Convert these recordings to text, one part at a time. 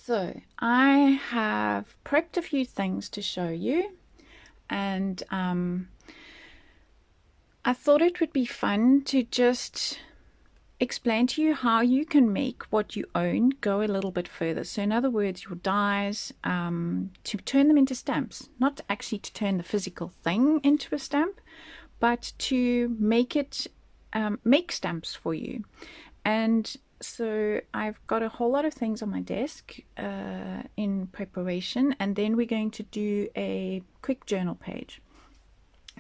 So I have prepped a few things to show you, and I thought it would be fun to just explain to you how you can make what you own go a little bit further. So in other words, your dies, to turn them into stamps, not actually to turn the physical thing into a stamp, but to make it make stamps for you. And so I've got a whole lot of things on my desk in preparation, and then we're going to do a quick journal page.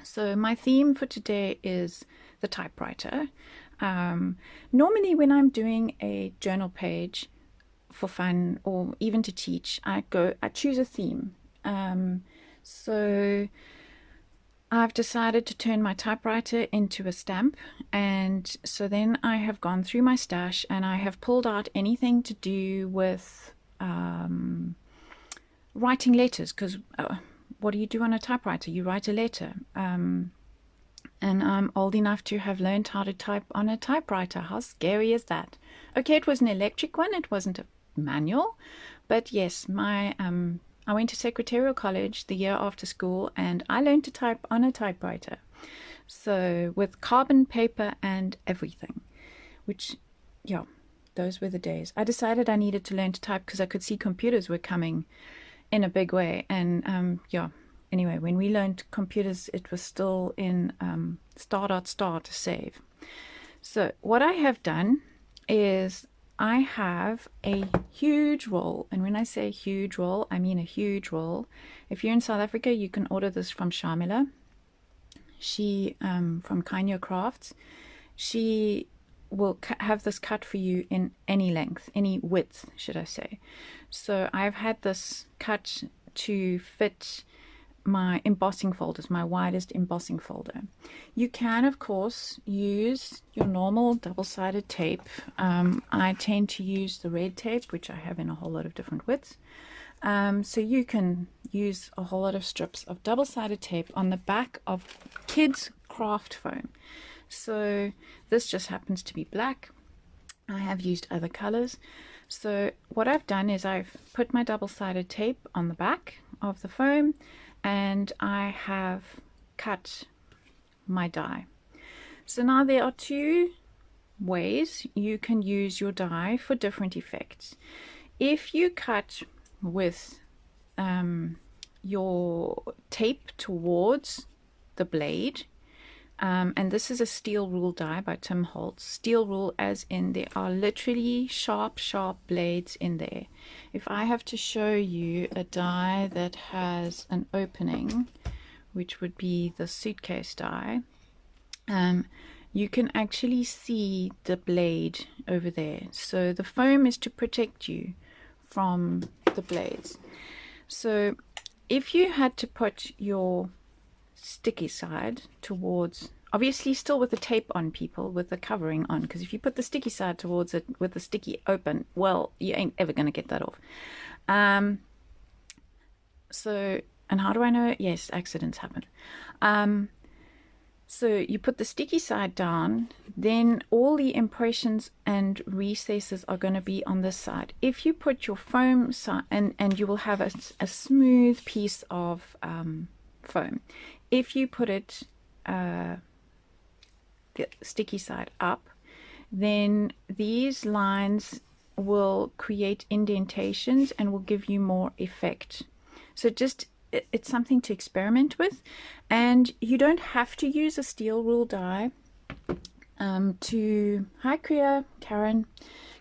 So my theme for today is the typewriter. Normally when I'm doing a journal page for fun or even to teach, I choose a theme. So I've decided to turn my typewriter into a stamp, and so then I have gone through my stash and I have pulled out anything to do with writing letters, because what do you do on a typewriter? You write a letter. And I'm old enough to have learned how to type on a typewriter. How scary is that? Okay, it was an electric one. It wasn't a manual. But yes, I went to secretarial college the year after school, and I learned to type on a typewriter. So with carbon paper and everything, which, yeah, those were the days. I decided I needed to learn to type because I could see computers were coming in a big way. And yeah, anyway, when we learned computers, it was still in star to save. So what I have done is I have a huge roll, and when I say huge roll, I mean a huge roll. If you're in South Africa, you can order this from Sharmila. She from Kanye Crafts. She will have this cut for you in any length, any width, should I say. So I've had this cut to fit my embossing folders, my widest embossing folder. You can, of course, use your normal double-sided tape. I tend to use the red tape, which I have in a whole lot of different widths. So you can use a whole lot of strips of double-sided tape on the back of kids' craft foam. So this just happens to be black. I have used other colors. So what I've done is I've put my double-sided tape on the back of the foam, and I have cut my die. So now there are two ways you can use your die for different effects. If you cut with your tape towards the blade, and this is a steel rule die by Tim Holtz. Steel rule as in there are literally sharp blades in there. If I have to show you a die that has an opening, which would be the suitcase die, you can actually see the blade over there. So the foam is to protect you from the blades. So if you had to put your sticky side towards, obviously still with the tape on, people, with the covering on, because if you put the sticky side towards it with the sticky open, well, you ain't ever going to get that off. So, and how do I know? Yes, accidents happen. So you put the sticky side down, then all the impressions and recesses are going to be on this side. If you put your foam side, and you will have a smooth piece of foam. If you put it the sticky side up, then these lines will create indentations and will give you more effect. So just it's something to experiment with, and you don't have to use a steel rule die to hi Karen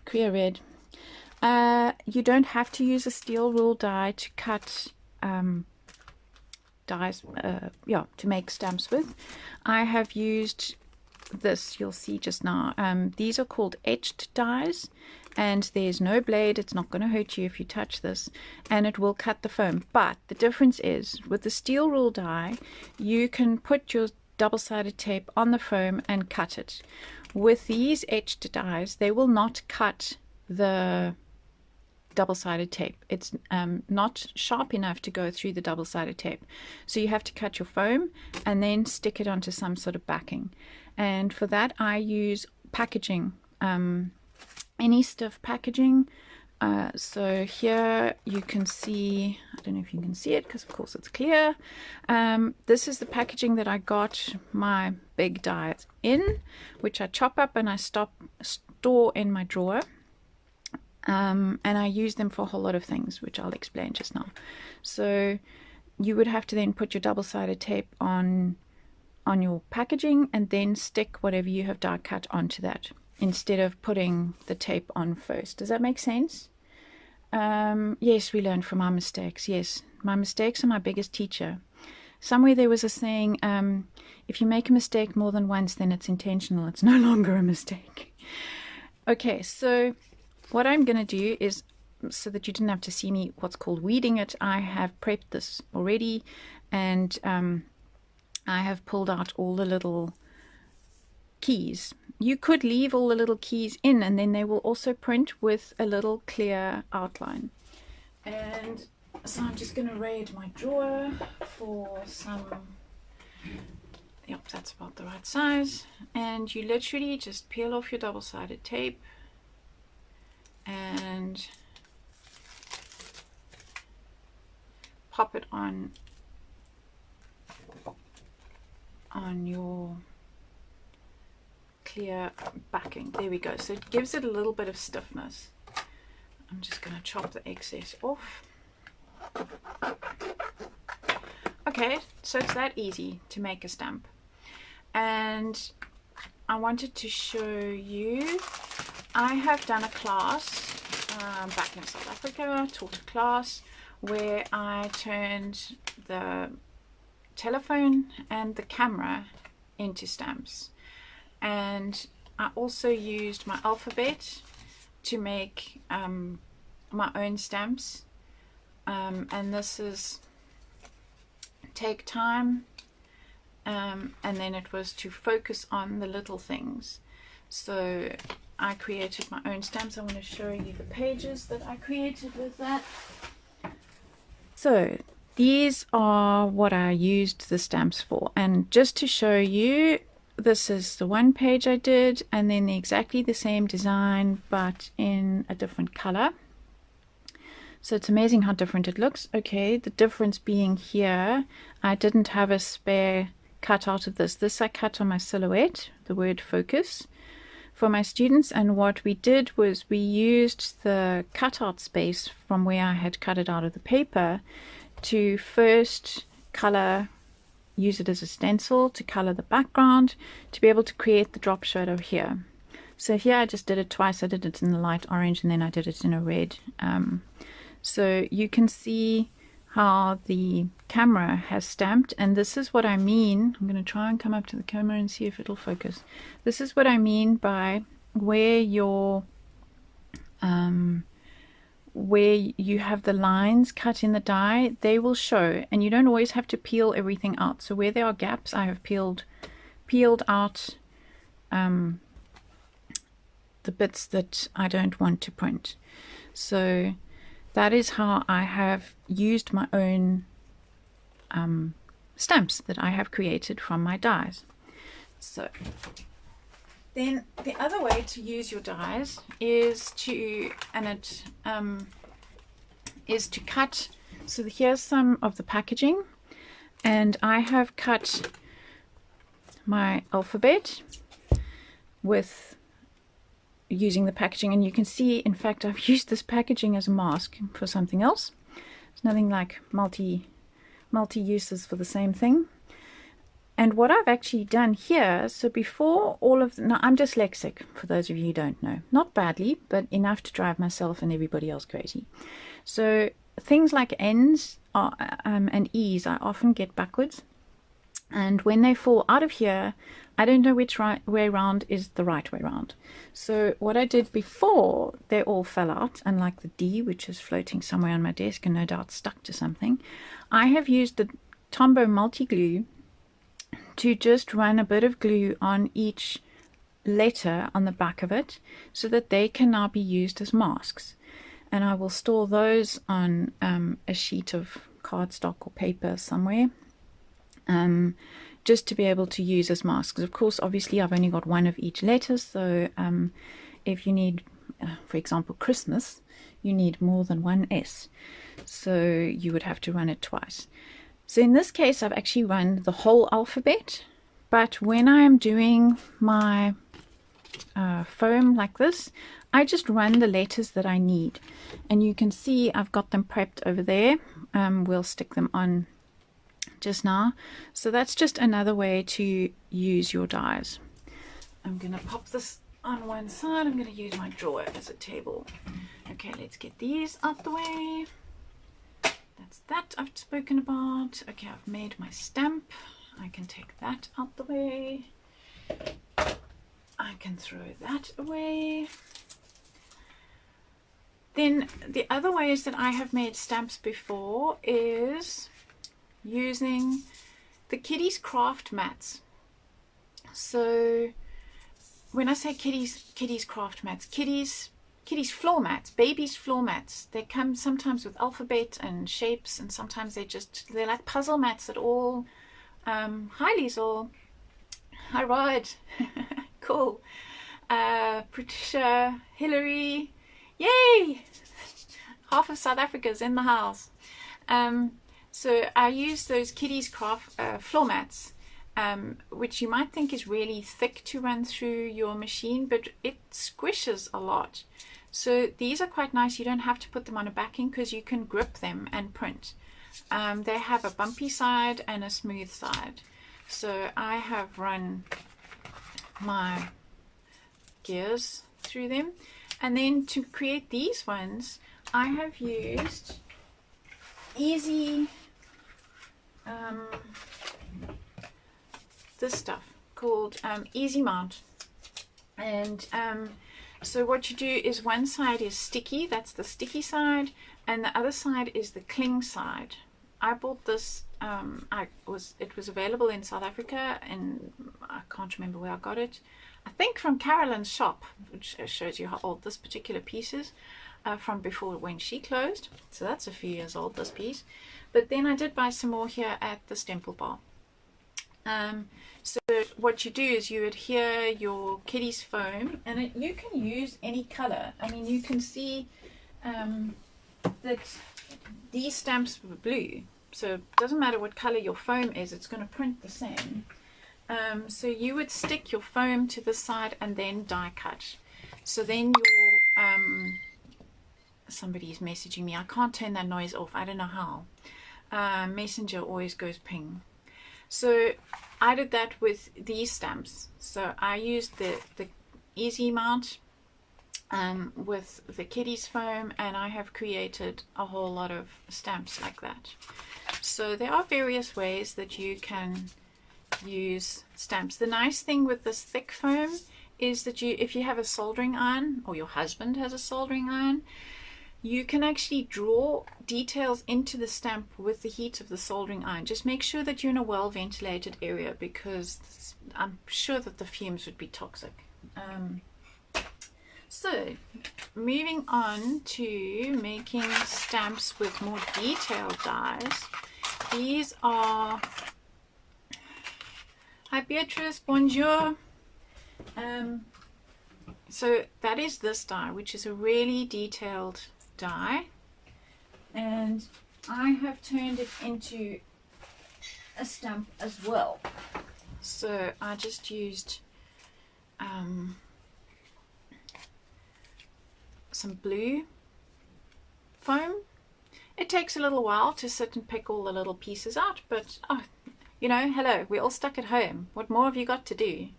Kriya Red, you don't have to use a steel rule die to cut dies, to make stamps with. I have used this, you'll see just now. These are called etched dies, and there's no blade. It's not going to hurt you if you touch this, and it will cut the foam. But the difference is, with the steel rule die, you can put your double-sided tape on the foam and cut it. With these etched dies, they will not cut the double-sided tape. It's not sharp enough to go through the double-sided tape, so you have to cut your foam and then stick it onto some sort of backing. And for that I use packaging, any stiff packaging, So here you can see, I don't know if you can see it because of course it's clear. This is the packaging that I got my big dies in, which I chop up and I store in my drawer. And I use them for a whole lot of things, which I'll explain just now. So you would have to then put your double-sided tape on your packaging and then stick whatever you have die cut onto that instead of putting the tape on first. Does that make sense? Yes, we learn from our mistakes. Yes, my mistakes are my biggest teacher. Somewhere there was a saying, if you make a mistake more than once, then it's intentional. It's no longer a mistake. Okay, so what I'm going to do is, so that you didn't have to see me what's called weeding it, I have prepped this already, and I have pulled out all the little keys. You could leave all the little keys in, and then they will also print with a little clear outline. And so I'm just going to raid my drawer for some, yep, that's about the right size. And you literally just peel off your double-sided tape and pop it on your clear backing. There we go. So it gives it a little bit of stiffness. I'm just going to chop the excess off. Okay, so it's that easy to make a stamp. And I wanted to show you, I have done a class back in South Africa, taught a class where I turned the telephone and the camera into stamps. And I also used my alphabet to make my own stamps. And this is take time, and then it was to focus on the little things. So I created my own stamps. I want to show you the pages that I created with that. So these are what I used the stamps for, and just to show you, this is the one page I did, and then exactly the same design but in a different color. So it's amazing how different it looks. Okay, the difference being here, I didn't have a spare cut out of this. This I cut on my silhouette, the word focus, for my students. And what we did was we used the cutout space from where I had cut it out of the paper to first color, use it as a stencil to color the background, to be able to create the drop shadow here. So here I just did it twice. I did it in the light orange and then I did it in a red. So you can see how the camera has stamped, and this is what I mean. I'm going to try and come up to the camera and see if it'll focus. This is what I mean by where your where you have the lines cut in the die, they will show, and you don't always have to peel everything out. So where there are gaps, I have peeled out the bits that I don't want to print. So that is how I have used my own stamps that I have created from my dies. So then the other way to use your dies is to, is to cut. So here's some of the packaging, and I have cut my alphabet with using the packaging, and you can see, in fact, I've used this packaging as a mask for something else. It's nothing like multi uses for the same thing. And what I've actually done here, so before all of now I'm dyslexic, for those of you who don't know, not badly, but enough to drive myself and everybody else crazy. So things like N's are, and E's I often get backwards, and when they fall out of here, I don't know which way round is the right way round. So what I did before they all fell out, unlike the D, which is floating somewhere on my desk and no doubt stuck to something, I have used the Tombow multi-glue to just run a bit of glue on each letter on the back of it so that they can now be used as masks. And I will store those on a sheet of cardstock or paper somewhere, just to be able to use as masks. Of course, obviously I've only got one of each letter, so if you need for example, Christmas, you need more than one S. So you would have to run it twice. So in this case, I've actually run the whole alphabet. But when I'm doing my foam like this, I just run the letters that I need. And you can see I've got them prepped over there. We'll stick them on just now. So that's just another way to use your dies. I'm going to pop this on one side. I'm going to use my drawer as a table. Okay, let's get these out the way. That's that I've spoken about. Okay, I've made my stamp. I can take that out the way. I can throw that away. Then the other ways that I have made stamps before is using the Kitty's craft mats. So when I say Kitty's craft mats, Kitty's floor mats, baby's floor mats, they come sometimes with alphabet and shapes, and sometimes they're like puzzle mats that all hi Liesel, hi Rod, cool, Patricia, Hillary, yay, half of South Africa's in the house. So I use those Kitty's craft floor mats, which you might think is really thick to run through your machine, but it squishes a lot. So these are quite nice. You don't have to put them on a backing because you can grip them and print. They have a bumpy side and a smooth side. So I have run my gears through them. And then to create these ones, I have used easy this stuff called Easy Mount. And so what you do is one side is sticky, that's the sticky side, and the other side is the cling side. I bought this, it was available in South Africa, and I can't remember where I got it. I think from Carolyn's shop, which shows you how old this particular piece is, from before when she closed. So that's a few years old, this piece. But then I did buy some more here at the Stemple Bar. So what you do is you adhere your Kitty's foam, and you can use any color. I mean, you can see that these stamps were blue, so it doesn't matter what color your foam is, it's going to print the same. So you would stick your foam to the side and then die cut. So then your somebody's messaging me. I can't turn that noise off. I don't know how. Messenger always goes ping. So I did that with these stamps. So I used the Easy Mount with the Kitty's foam, and I have created a whole lot of stamps like that. So there are various ways that you can use stamps. The nice thing with this thick foam is that if you have a soldering iron, or your husband has a soldering iron, you can actually draw details into the stamp with the heat of the soldering iron. Just make sure that you're in a well ventilated area, because I'm sure that the fumes would be toxic. So moving on to making stamps with more detailed dies. These are, hi Beatrice, bonjour. So that is this die, which is a really detailed die, and I have turned it into a stamp as well. So I just used some blue foam. It takes a little while to sit and pick all the little pieces out, but you know, hello, we're all stuck at home. What more have you got to do?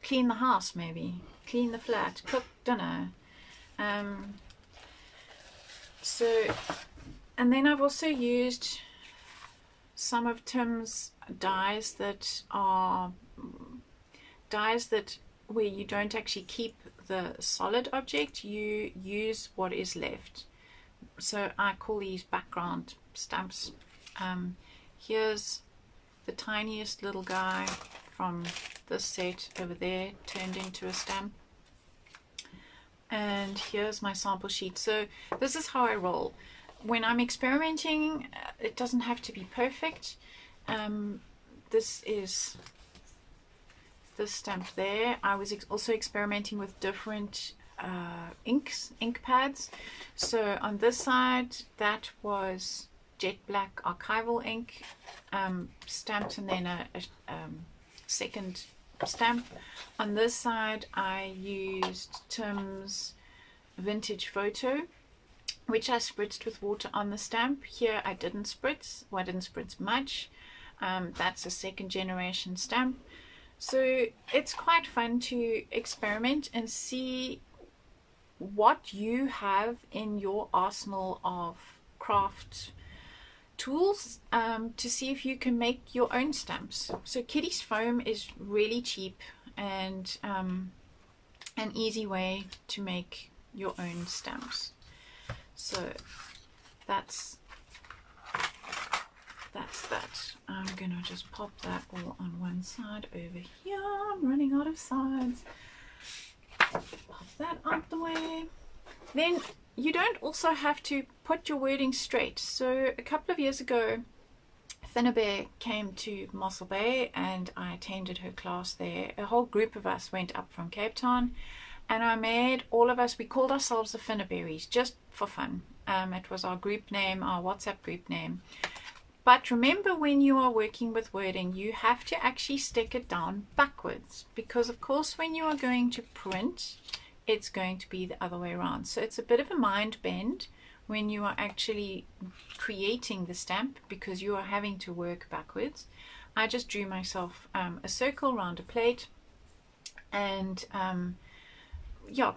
Clean the house, maybe clean the flat, cook dinner. So, and then I've also used some of Tim's dies that are dies that where you don't actually keep the solid object, you use what is left. So I call these background stamps. Here's the tiniest little guy from this set over there turned into a stamp. And here's my sample sheet. So this is how I roll. When I'm experimenting, it doesn't have to be perfect. This is this stamp there. I was also experimenting with different ink pads. So on this side, that was jet black archival ink stamped, and then a second stamp. On this side, I used Tim's vintage photo, which I spritzed with water on the stamp. Here I didn't spritz, well, I didn't spritz much. That's a second generation stamp. So it's quite fun to experiment and see what you have in your arsenal of craft tools, to see if you can make your own stamps. So Kitty's foam is really cheap and an easy way to make your own stamps. So that's that. I'm gonna just pop that all on one side over here. I'm running out of sides. Pop that out the way. Then you don't also have to put your wording straight. So a couple of years ago, Finnabair came to Mossel Bay and I attended her class there. A whole group of us went up from Cape Town, and I made all of us, we called ourselves the Finnaberries just for fun. It was our group name, our WhatsApp group name. But remember, when you are working with wording, you have to actually stick it down backwards, because of course when you are going to print, it's going to be the other way around. So it's a bit of a mind bend when you are actually creating the stamp, because you are having to work backwards. I just drew myself a circle around a plate, and yeah,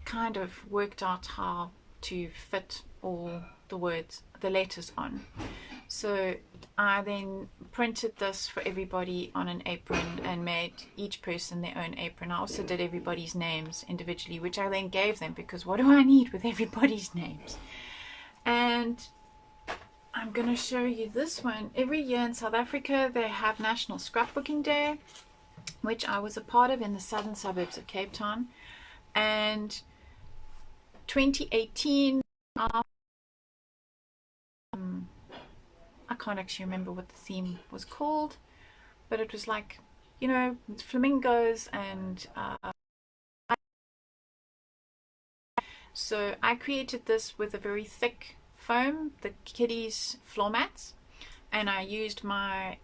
kind of worked out how to fit all the words, the letters on. So I then printed this for everybody on an apron and made each person their own apron. I also did everybody's names individually, which I then gave them, because what do I need with everybody's names? And I'm going to show you this one. Every year in South Africa they have National Scrapbooking Day, which I was a part of in the southern suburbs of Cape Town. And 2018, I can't actually remember what the theme was called, but it was like, you know, flamingos and so I created this with a very thick foam, the Kitty's floor mats, and I used my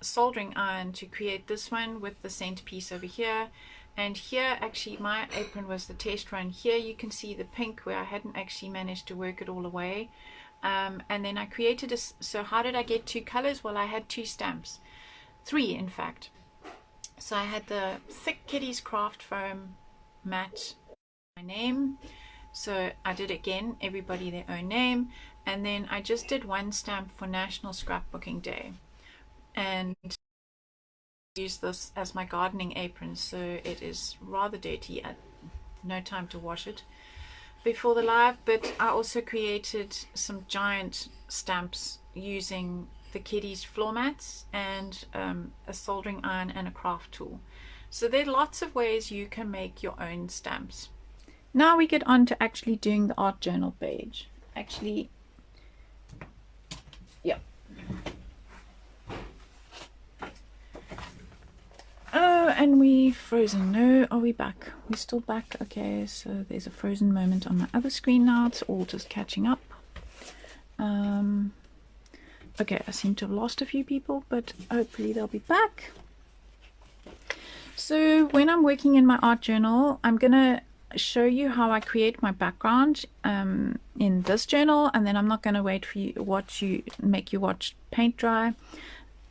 soldering iron to create this one with the centerpiece over here. And here actually my apron was the test run. Here you can see the pink where I hadn't actually managed to work it all away. And then I created a, so how did I get two colors? Well, I had two stamps, three in fact. So I had the thick Kitty's craft foam mat, my name. So I did again, everybody their own name. And then I just did one stamp for National Scrapbooking Day, and use this as my gardening apron. So it is rather dirty, no time to wash it before the live. But I also created some giant stamps using the Kitty's floor mats and a soldering iron and a craft tool. So there are lots of ways you can make your own stamps. Now we get on to actually doing the art journal page. Actually, yeah. Oh, and we frozen. No, are we back? We're still back. Okay, so there's a frozen moment on my other screen now. It's all just catching up. Okay, I seem to have lost a few people, but hopefully they'll be back. So when I'm working in my art journal, I'm gonna show you how I create my background in this journal, and then I'm not going to wait for you make you watch paint dry.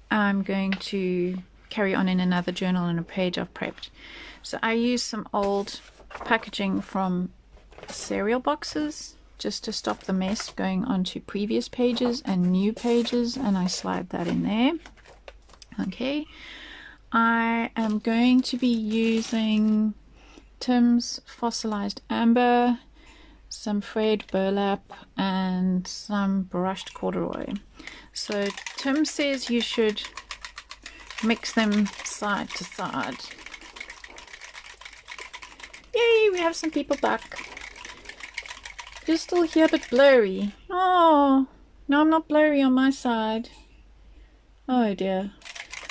I'm going to carry on in another journal and a page I've prepped. So I use some old packaging from cereal boxes just to stop the mess going onto previous pages and new pages, and I slide that in there. Okay, I am going to be using Tim's fossilized amber, some frayed burlap, and some brushed corduroy. So Tim says you should mix them side to side. Yay, we have some people back. You're still here but blurry. Oh, no, I'm not blurry on my side. Oh dear.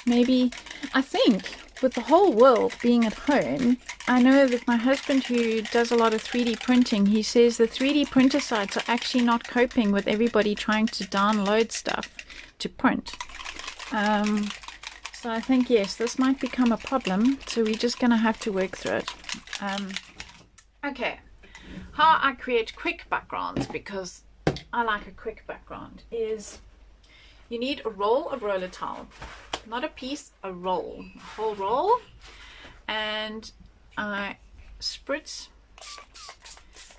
Maybe, I think with the whole world being at home, I know that my husband, who does a lot of 3D printing, he says the 3D printer sites are actually not coping with everybody trying to download stuff to print. So I think, yes, this might become a problem. So we're just going to have to work through it. Okay, how I create quick backgrounds, because I like a quick background, is you need a roll of roller towel. Not a piece, a roll, a whole roll. And I spritz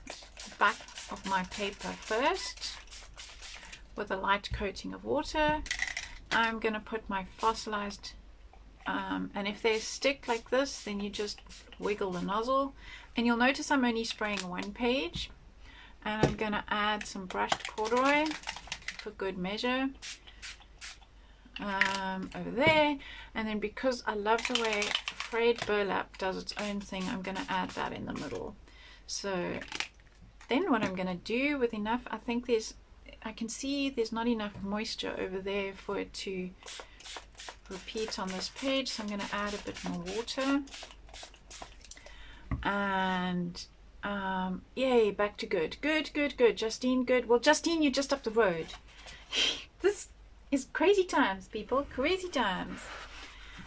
the back of my paper first with a light coating of water. I'm going to put my fossilized, and if they stick like this, then you just wiggle the nozzle. And you'll notice I'm only spraying one page. And I'm going to add some brushed corduroy for good measure. Over there, and then because I love the way frayed burlap does its own thing, I'm going to add that in the middle. So then what I'm going to do with enough, I can see there's not enough moisture over there for it to repeat on this page, so I'm going to add a bit more water. And yay, back to good. Justine, good. Well, Justine, you're just up the road. This is crazy times, people, crazy times.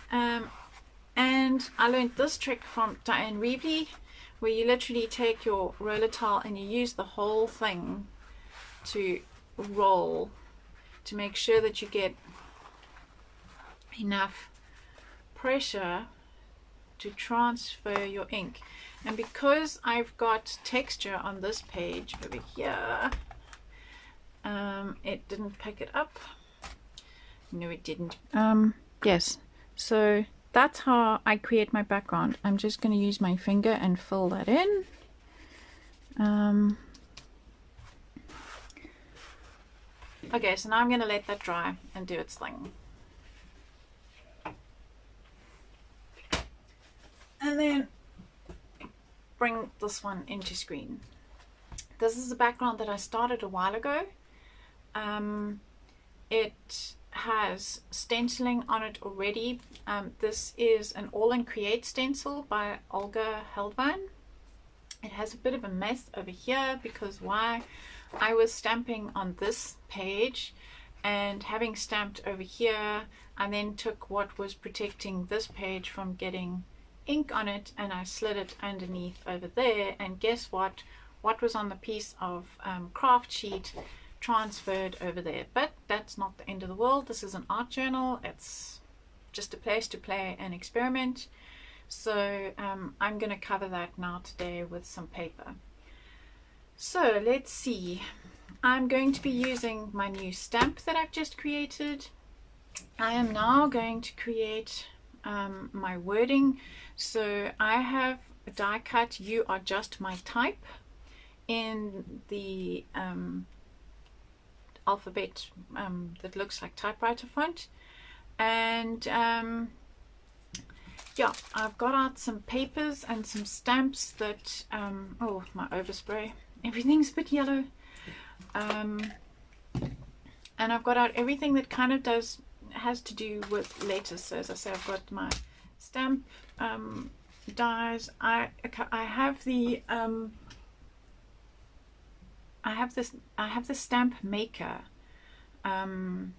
And I learned this trick from Diane Reevely, where you literally take your roller towel and you use the whole thing to roll to make sure that you get enough pressure to transfer your ink. And because I've got texture on this page over here, it didn't pick it up. No, it didn't. Yes, so that's how I create my background. I'm just going to use my finger and fill that in. Okay, so now I'm going to let that dry and do its thing. And then bring this one into screen. This is a background that I started a while ago. It has stenciling on it already. This is an All in Create stencil by Olga Heldman. It has a bit of a mess over here because why? I was stamping on this page, and having stamped over here, I then took what was protecting this page from getting ink on it and I slid it underneath over there, and guess what? What was on the piece of craft sheet transferred over there. But that's not the end of the world. This is an art journal. It's just a place to play and experiment. So I'm going to cover that now today with some paper. So let's see. I'm going to be using my new stamp that I've just created. I am now going to create my wording. So I have a die cut "You Are Just My Type" in the alphabet that looks like typewriter font, and yeah, I've got out some papers and some stamps that oh, my overspray, everything's a bit yellow, and I've got out everything that kind of has to do with letters. So as I say, I've got my stamp dies. I have the I have the stamp maker, and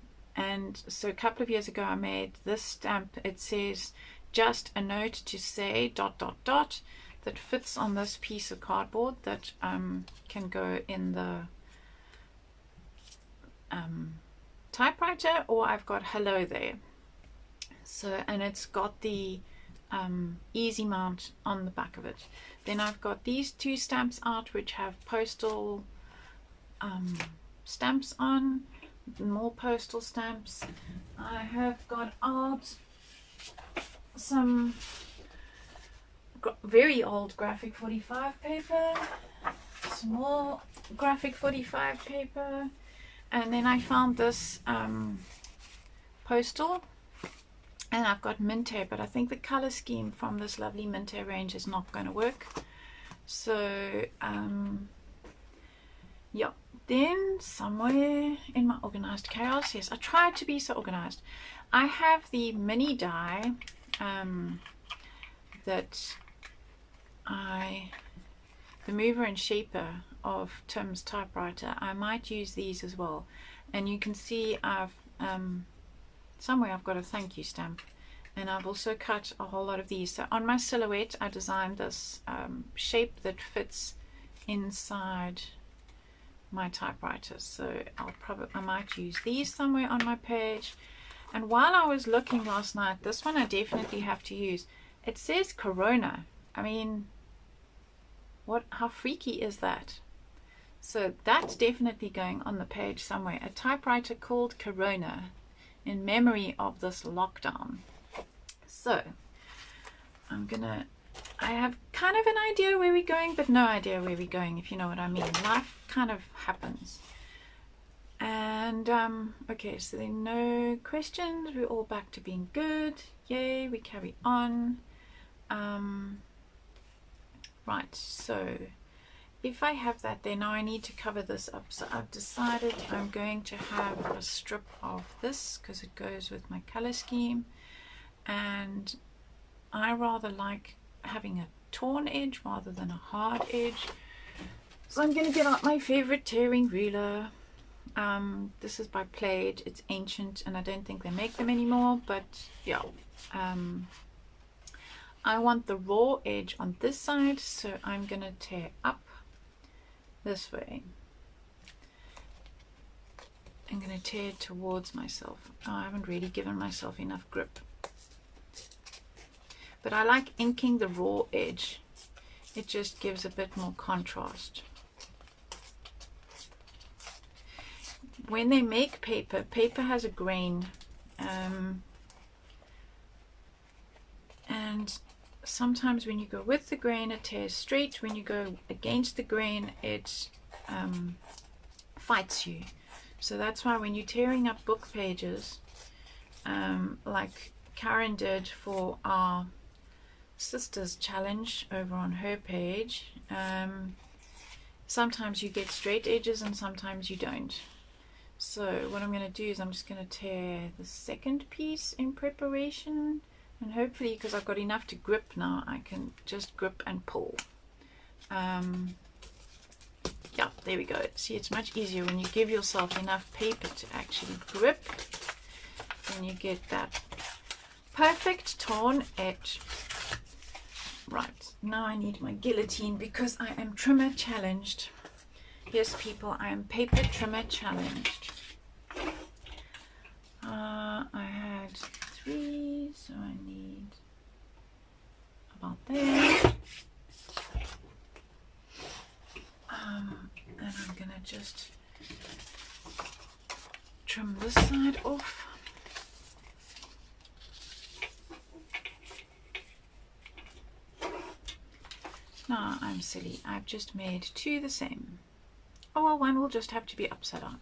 so a couple of years ago I made this stamp. It says "just a note to say ... that fits on this piece of cardboard that can go in the typewriter, or I've got "hello" there. So, and it's got the easy mount on the back of it. Then I've got these two stamps out which have postal stamps on, more postal stamps. I have got out some very old graphic 45 paper, small graphic 45 paper, and then I found this postal, and I've got Minte, but I think the color scheme from this lovely Minte range is not going to work. So yeah, then somewhere in my organized chaos, yes, I try to be so organized, I have the mini die that the mover and shaper of Tim's typewriter, I might use these as well. And you can see I've somewhere I've got a thank you stamp, and I've also cut a whole lot of these. So on my silhouette I designed this shape that fits inside my typewriter, so I might use these somewhere on my page. And while I was looking last night, this one I definitely have to use. It says Corona. I mean, how freaky is that? So that's definitely going on the page somewhere. A typewriter called Corona in memory of this lockdown. So I have kind of an idea where we're going, but no idea where we're going, if you know what I mean. Life kind of happens. And okay, so there are no questions. We're all back to being good. Yay, we carry on. Right, so if I have that there, now I need to cover this up. So I've decided I'm going to have a strip of this because it goes with my color scheme, and I rather like having a torn edge rather than a hard edge. So I'm going to get out my favorite tearing ruler. This is by Plaid. It's ancient and I don't think they make them anymore, but yeah. I want the raw edge on this side, so I'm going to tear up this way. I'm going to tear towards myself. Oh, I haven't really given myself enough grip. But I like inking the raw edge. It just gives a bit more contrast. When they make paper, paper has a grain. And sometimes when you go with the grain, it tears straight. When you go against the grain, it fights you. So that's why when you're tearing up book pages, like Karen did for our sisters challenge over on her page, sometimes you get straight edges and sometimes you don't. So what I'm going to do is I'm just going to tear the second piece in preparation, and hopefully, because I've got enough to grip now, I can just grip and pull. Yeah, there we go. See, it's much easier when you give yourself enough paper to actually grip, and you get that perfect torn edge. Right, now I need my guillotine because I am trimmer challenged. Yes, people, I am paper trimmer challenged. I had 3, so I need about there. And I'm gonna just trim this side off. No, I'm silly. I've just made 2 the same. Oh well, one will just have to be upside down.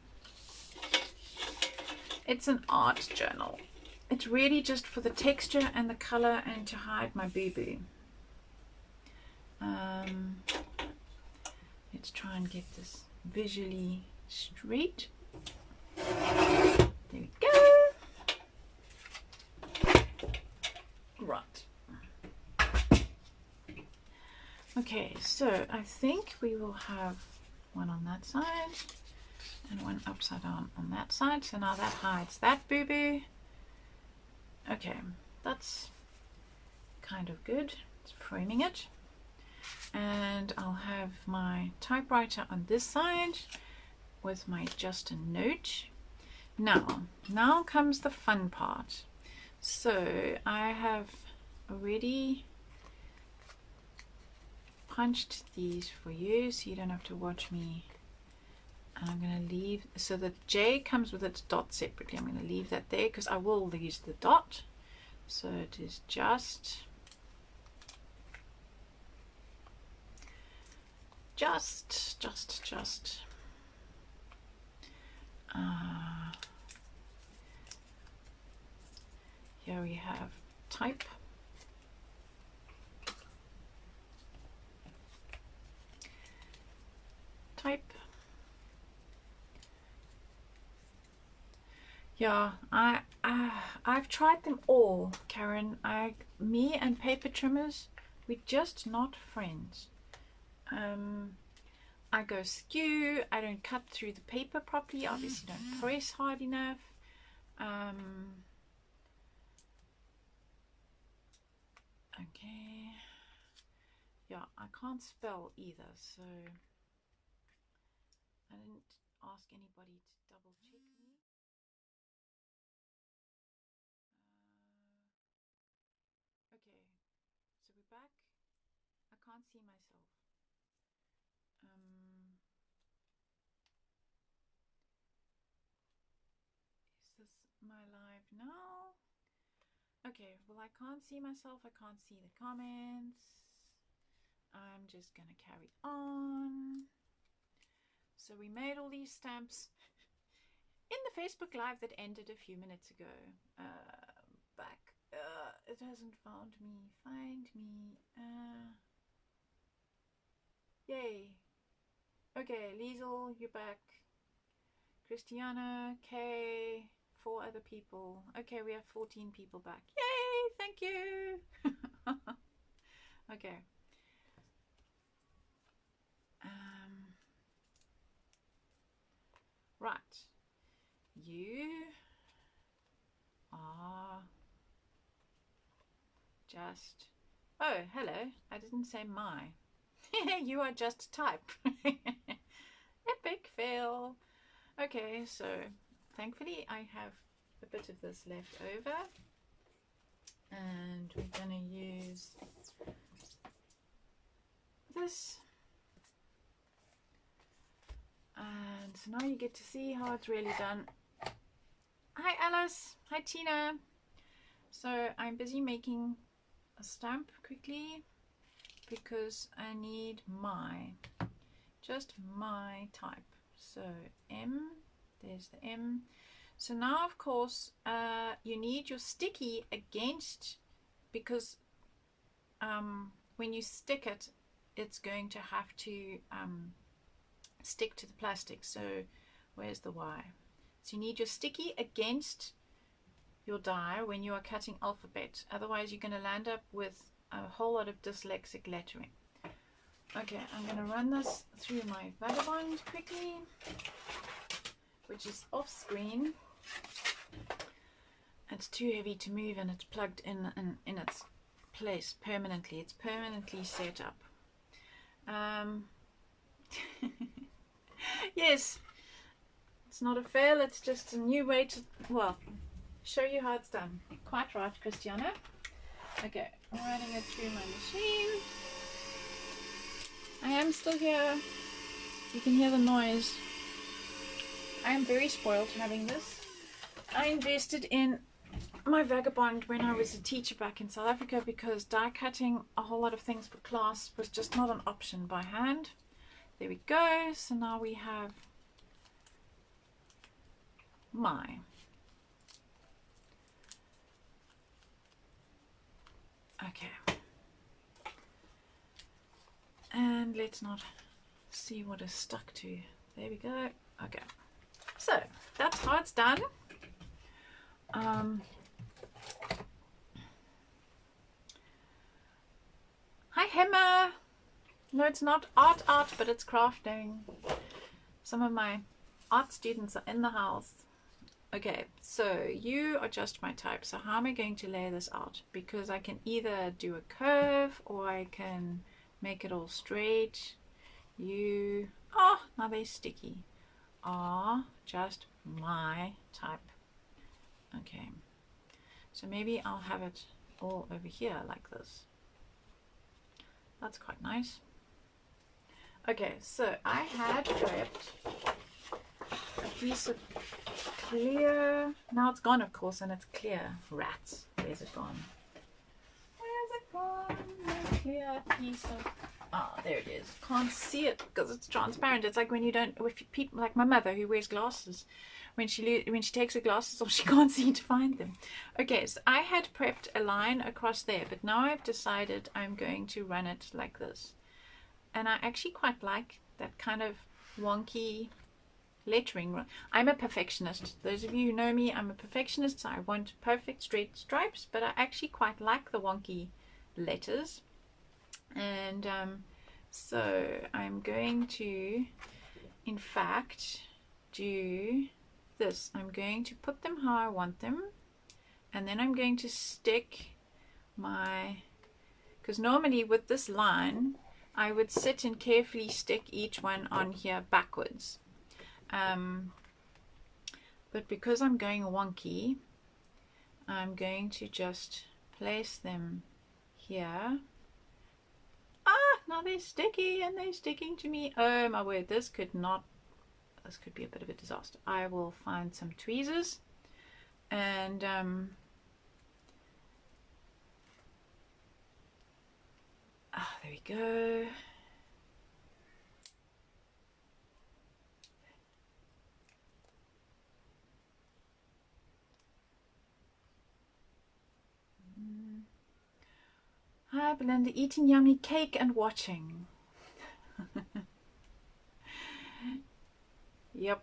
It's an art journal. It's really just for the texture and the color and to hide my boo-boo. Let's try and get this visually straight. There we go. Right. Okay, so I think we will have one on that side and one upside down on that side. So now that hides that boo-boo. Okay, that's kind of good. It's framing it. And I'll have my typewriter on this side with my just a note. Now comes the fun part. So I have already punched these for you so you don't have to watch me. And I'm going to leave, so the J comes with its dot separately. I'm going to leave that there because I will use the dot. So it is just here we have type, Yeah, I've tried them all, Karen. Me and paper trimmers, we're just not friends. I go skew. I don't cut through the paper properly. Obviously, don't press hard enough. Okay. Yeah, I can't spell either, so I didn't ask anybody to double check me. Okay, so we're back. I can't see myself. Is this my live now? Okay, well, I can't see myself. I can't see the comments. I'm just gonna carry on. So we made all these stamps in the Facebook Live that ended a few minutes ago. Back. It hasn't found me. Find me. Yay. Okay, Liesel, you're back. Christiana, Kay, 4 other people. Okay, we have 14 people back. Yay, thank you. Okay. Right. You are just... Oh, hello. I didn't say my. You are just type. Epic fail. Okay, so thankfully I have a bit of this left over. And we're going to use this. And so now you get to see how it's really done. Hi Alice. Hi Tina. So I'm busy making a stamp quickly because I need just my type. So M, there's the M. So now of course you need your sticky against, because when you stick it, it's going to have to stick to the plastic. So where's the Y? So you need your sticky against your die when you are cutting alphabet. Otherwise you're going to land up with a whole lot of dyslexic lettering. Okay, I'm going to run this through my Vagabond quickly, which is off screen. It's too heavy to move and it's plugged in its place permanently. It's permanently set up. Yes, it's not a fail, it's just a new way to, well, show you how it's done. Quite right, Christiana. Okay, I'm running it through my machine. I am still here. You can hear the noise. I am very spoiled having this. I invested in my Vagabond when I was a teacher back in South Africa because die cutting a whole lot of things for class was just not an option by hand. There we go. So now we have my okay, and let's not see what is stuck to. There we go. Okay, so that's how it's done. Hi Hema. No, it's not art, but it's crafting. Some of my art students are in the house. Okay, so you are just my type. So how am I going to lay this out? Because I can either do a curve or I can make it all straight. You, oh, now they're sticky, are just my type. Okay, so maybe I'll have it all over here like this. That's quite nice. Okay, so I had prepped a piece of clear, now it's gone of course, and it's clear. Rats, where's it gone? Where's it gone? The clear piece of, ah, there it is. Can't see it because it's transparent. It's like when you don't, with people like my mother who wears glasses, when she takes her glasses off, she can't seem to find them. Okay, so I had prepped a line across there, but now I've decided I'm going to run it like this. And I actually quite like that kind of wonky lettering. I'm a perfectionist. Those of you who know me, I'm a perfectionist, so I want perfect straight stripes, but I actually quite like the wonky letters. And so I'm going to, in fact, do this. I'm going to put them how I want them, and then I'm going to stick my, because normally with this line I would sit and carefully stick each one on here backwards, but because I'm going wonky, I'm going to just place them here. Now they're sticky and they're sticking to me. Oh my word, this could be a bit of a disaster. I will find some tweezers and there we go. Hi Belinda, eating yummy cake and watching. Yep,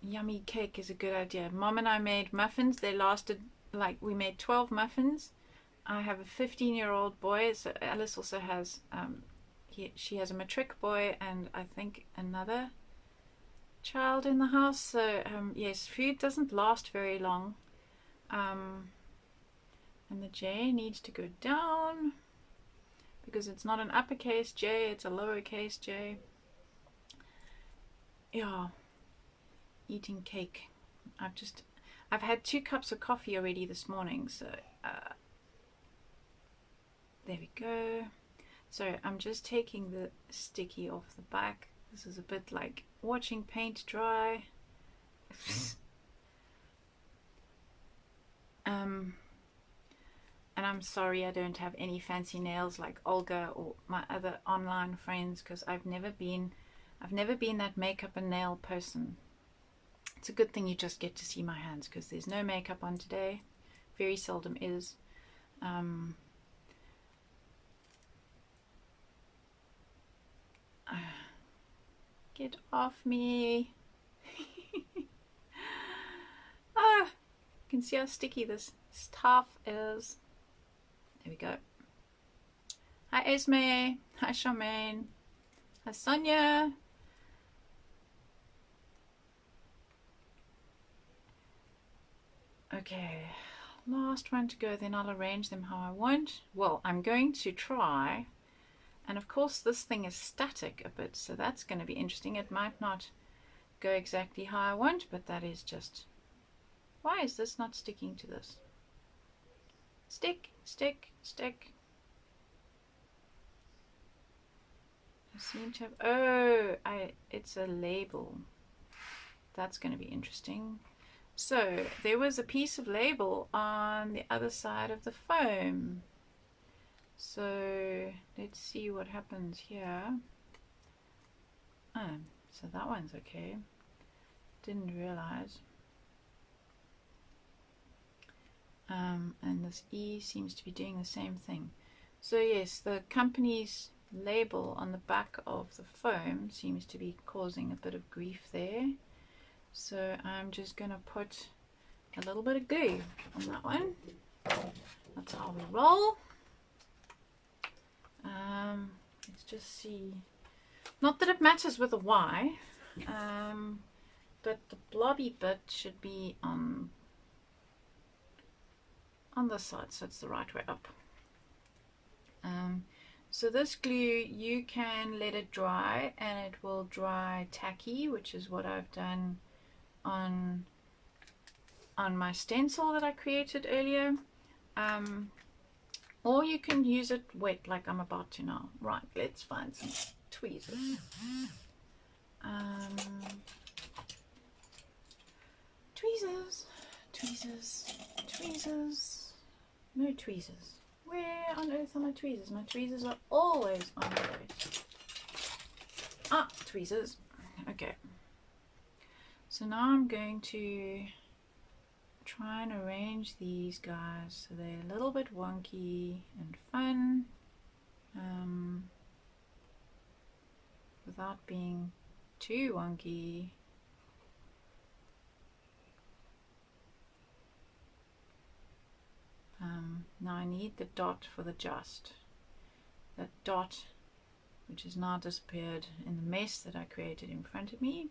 yummy cake is a good idea. Mom and I made muffins. They lasted, like, we made 12 muffins. I have a 15-year-old boy, so Alice also has she has a matric boy and I think another child in the house. So yes, food doesn't last very long. And the J needs to go down because it's not an uppercase J, it's a lowercase J. Yeah, eating cake. I've had 2 cups of coffee already this morning, so there we go. So I'm just taking the sticky off the back. This is a bit like watching paint dry. And I'm sorry I don't have any fancy nails like Olga or my other online friends, because I've never been that makeup and nail person. It's a good thing you just get to see my hands because there's no makeup on today. Very seldom is. Get off me. You can see how sticky this stuff is. There we go. Hi Esme. Hi Charmaine. Hi Sonia. Okay, last one to go, then I'll arrange them how I want. Well, I'm going to try, and of course this thing is static a bit, so that's going to be interesting. It might not go exactly how I want, but that is just, why is this not sticking to this? Stick, stick, stick. I seem to have, it's a label. That's going to be interesting. So there was a piece of label on the other side of the foam. So let's see what happens here. Oh, so that one's okay. Didn't realize. And this E seems to be doing the same thing. So yes, the company's label on the back of the foam seems to be causing a bit of grief there. So I'm just going to put a little bit of glue on that one. That's how we roll. Let's just see. Not that it matters with a Y, but the blobby bit should be on this side, so it's the right way up. So this glue, you can let it dry and it will dry tacky, which is what I've done on my stencil that I created earlier. Or you can use it wet like I'm about to now. Right, let's find some tweezers. Tweezers, tweezers, tweezers. No tweezers. Where on earth are my tweezers? My tweezers are always on the way. Ah, tweezers. Okay. So now I'm going to try and arrange these guys so they're a little bit wonky and fun, without being too wonky Now I need the dot for the just. That dot, which has now disappeared in the mess that I created in front of me.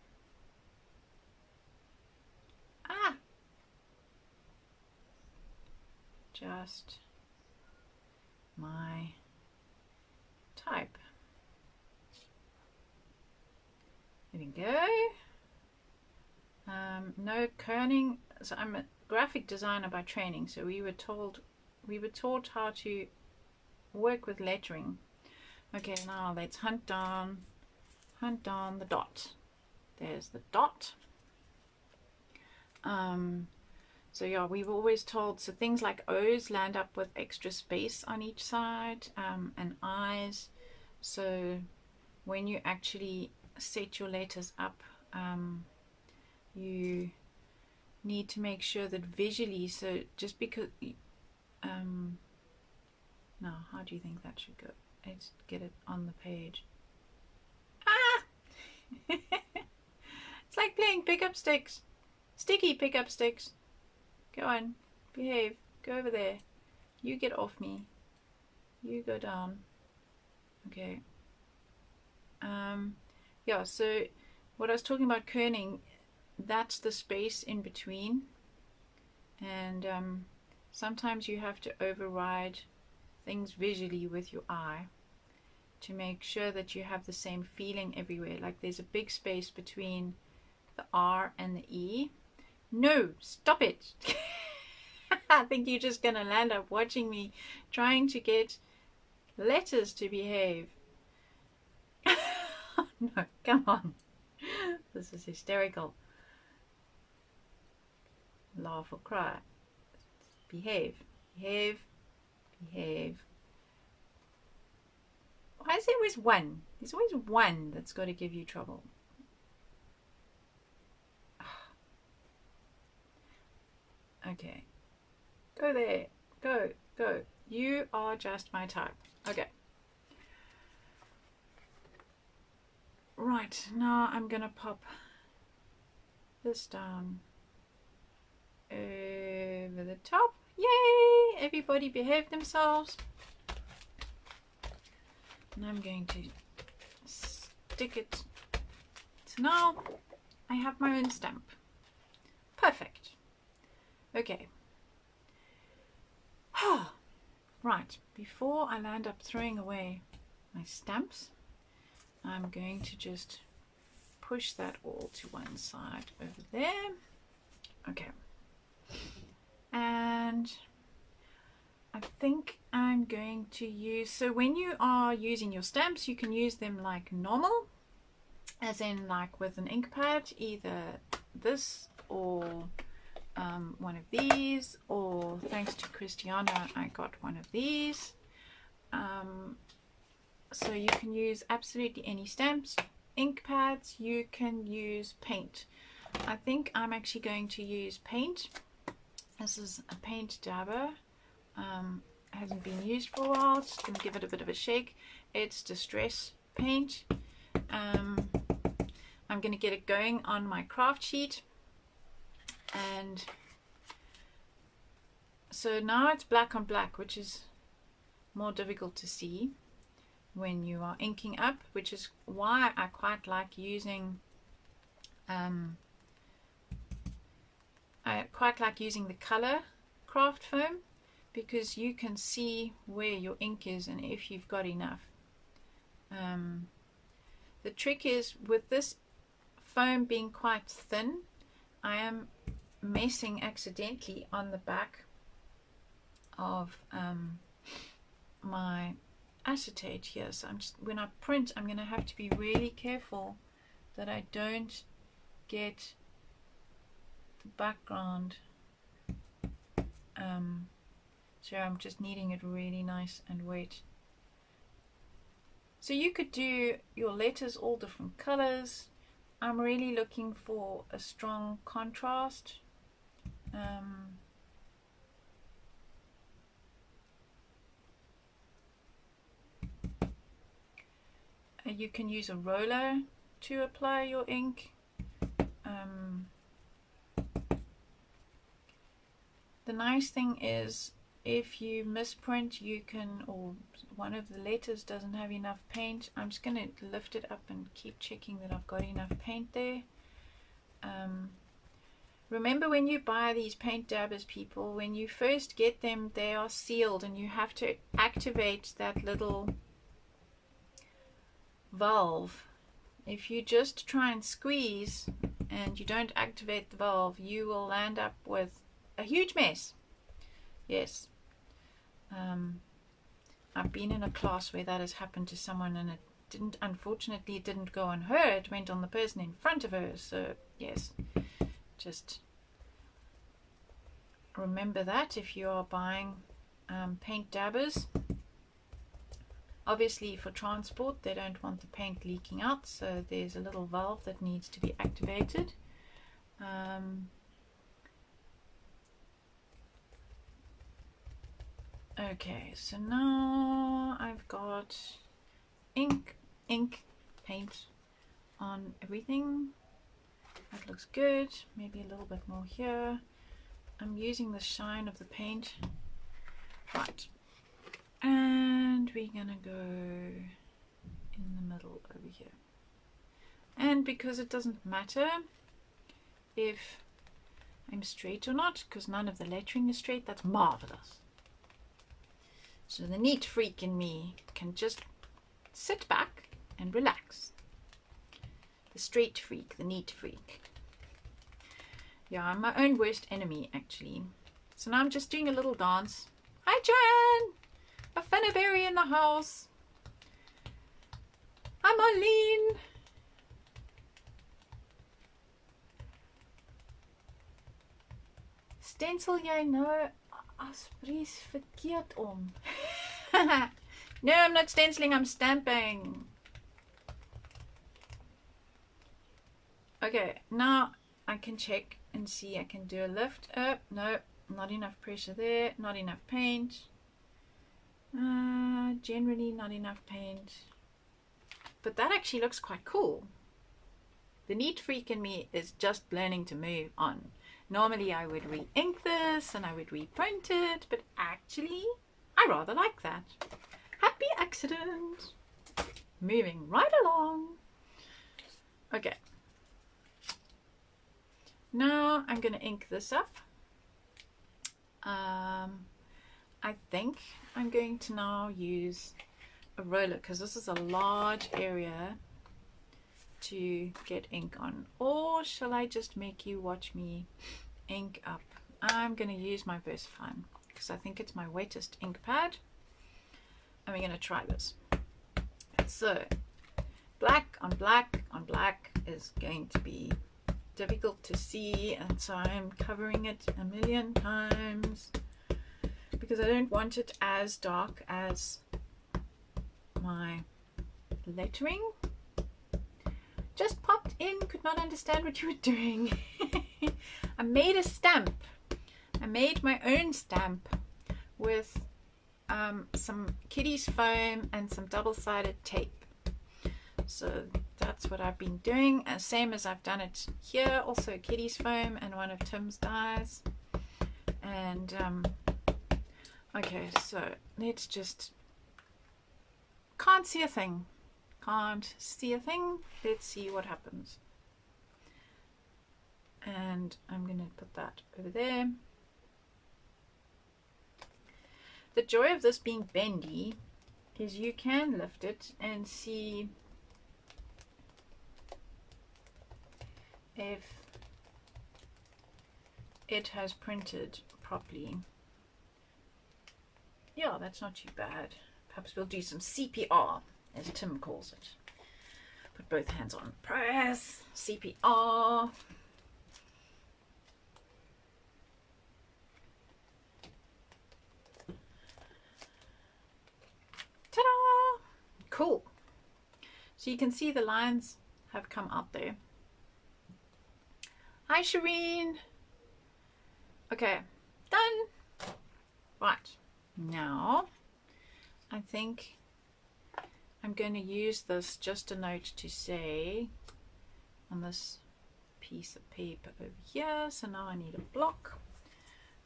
Ah! Just my type. There we go. No kerning. So I'm a graphic designer by training, so we were taught how to work with lettering. Okay, now let's hunt down the dot. There's the dot. So yeah, we've always told, so things like O's land up with extra space on each side, and I's. So when you actually set your letters up, you need to make sure that visually, so just because, now how do you think that should go? Let's get it on the page. Ah! It's like playing pick-up sticks. Sticky pick-up sticks. Go on, behave, go over there. You get off me. You go down. Okay. Yeah, so what I was talking about kerning, that's the space in between. And sometimes you have to override things visually with your eye to make sure that you have the same feeling everywhere. Like there's a big space between the R and the E. No, stop it. I think you're just gonna land up watching me trying to get letters to behave. No, come on. This is hysterical. Laugh or cry. Behave, behave, behave. Why is there always one? There's always one that's got to give you trouble. Okay. Go there. Go, go. You are just my type. Okay. Right, now I'm gonna pop this down over the top. Yay! Everybody behave themselves. And I'm going to stick it. So now I have my own stamp. Perfect. Okay. Right, before I land up throwing away my stamps, I'm going to just push that all to one side over there. Okay. And I think I'm going to use, so when you are using your stamps, you can use them like normal, as in like with an ink pad, either this or one of these, or thanks to Christiana, I got one of these. So you can use absolutely any stamps, ink pads, you can use paint. I think I'm actually going to use paint. This is a paint dabber. Hasn't been used for a while. Just going to give it a bit of a shake. It's Distress paint. I'm going to get it going on my craft sheet. And so now it's black on black, which is more difficult to see when you are inking up, which is why I quite like using the color craft foam, because you can see where your ink is and if you've got enough. The trick is with this foam being quite thin, I am messing accidentally on the back of my acetate here, so I'm just, when I print, I'm going to have to be really careful that I don't get the background. So I'm just kneading it really nice and wet. So you could do your letters all different colors. I'm really looking for a strong contrast. You can use a roller to apply your ink. The nice thing is if you misprint, you can, or one of the letters doesn't have enough paint. I'm just going to lift it up and keep checking that I've got enough paint there. Remember, when you buy these paint dabbers, people, when you first get them, they are sealed and you have to activate that little valve. If you just try and squeeze and you don't activate the valve, you will land up with a huge mess. Yes. I've been in a class where that has happened to someone, and it didn't, unfortunately, it didn't go on her, it went on the person in front of her. So yes, just remember that if you are buying paint dabbers. Obviously, for transport, they don't want the paint leaking out, so there's a little valve that needs to be activated. Okay, so now I've got ink, paint on everything. That looks good. Maybe a little bit more here. I'm using the shine of the paint. Right. And we're gonna go in the middle over here. And because it doesn't matter if I'm straight or not, because none of the lettering is straight, that's marvelous. So the neat freak in me can just sit back and relax. The straight freak, the neat freak. Yeah, I'm my own worst enemy, actually. So now I'm just doing a little dance. Hi, Joanne! A Finnaberry in the house. I'm Arlene. Stencil jy nou asbries verkeerd om? No, I'm not stenciling, I'm stamping. Okay, now I can check and see. I can do a lift. No, not enough pressure there, not enough paint. Generally not enough paint. But that actually looks quite cool. The neat freak in me is just learning to move on. Normally I would re-ink this and I would reprint it, but actually I rather like that. Happy accident. Moving right along. Okay. Now I'm going to ink this up. I think I'm going to now use a roller, because this is a large area to get ink on. Or shall I just make you watch me ink up? I'm going to use my VersaFine because I think it's my wettest ink pad, and we're going to try this. So black on black on black is going to be difficult to see, and so I'm covering it a million times because I don't want it as dark as my lettering. Just popped in, could not understand what you were doing. I made a stamp. I made my own stamp with some Kitty's foam and some double-sided tape. So that's what I've been doing, same as I've done it here. Also Kitty's foam and one of Tim's dyes. And okay, so let's just, can't see a thing. Can't see a thing. Let's see what happens. And I'm going to put that over there. The joy of this being bendy is you can lift it and see if it has printed properly. Yeah, that's not too bad. Perhaps we'll do some CPR, as Tim calls it. Put both hands on press, CPR. Ta-da! Cool. So you can see the lines have come out there. Hi, Shireen. Okay, done. Right, now I think I'm going to use this, just a note to say on this piece of paper over here. So now I need a block.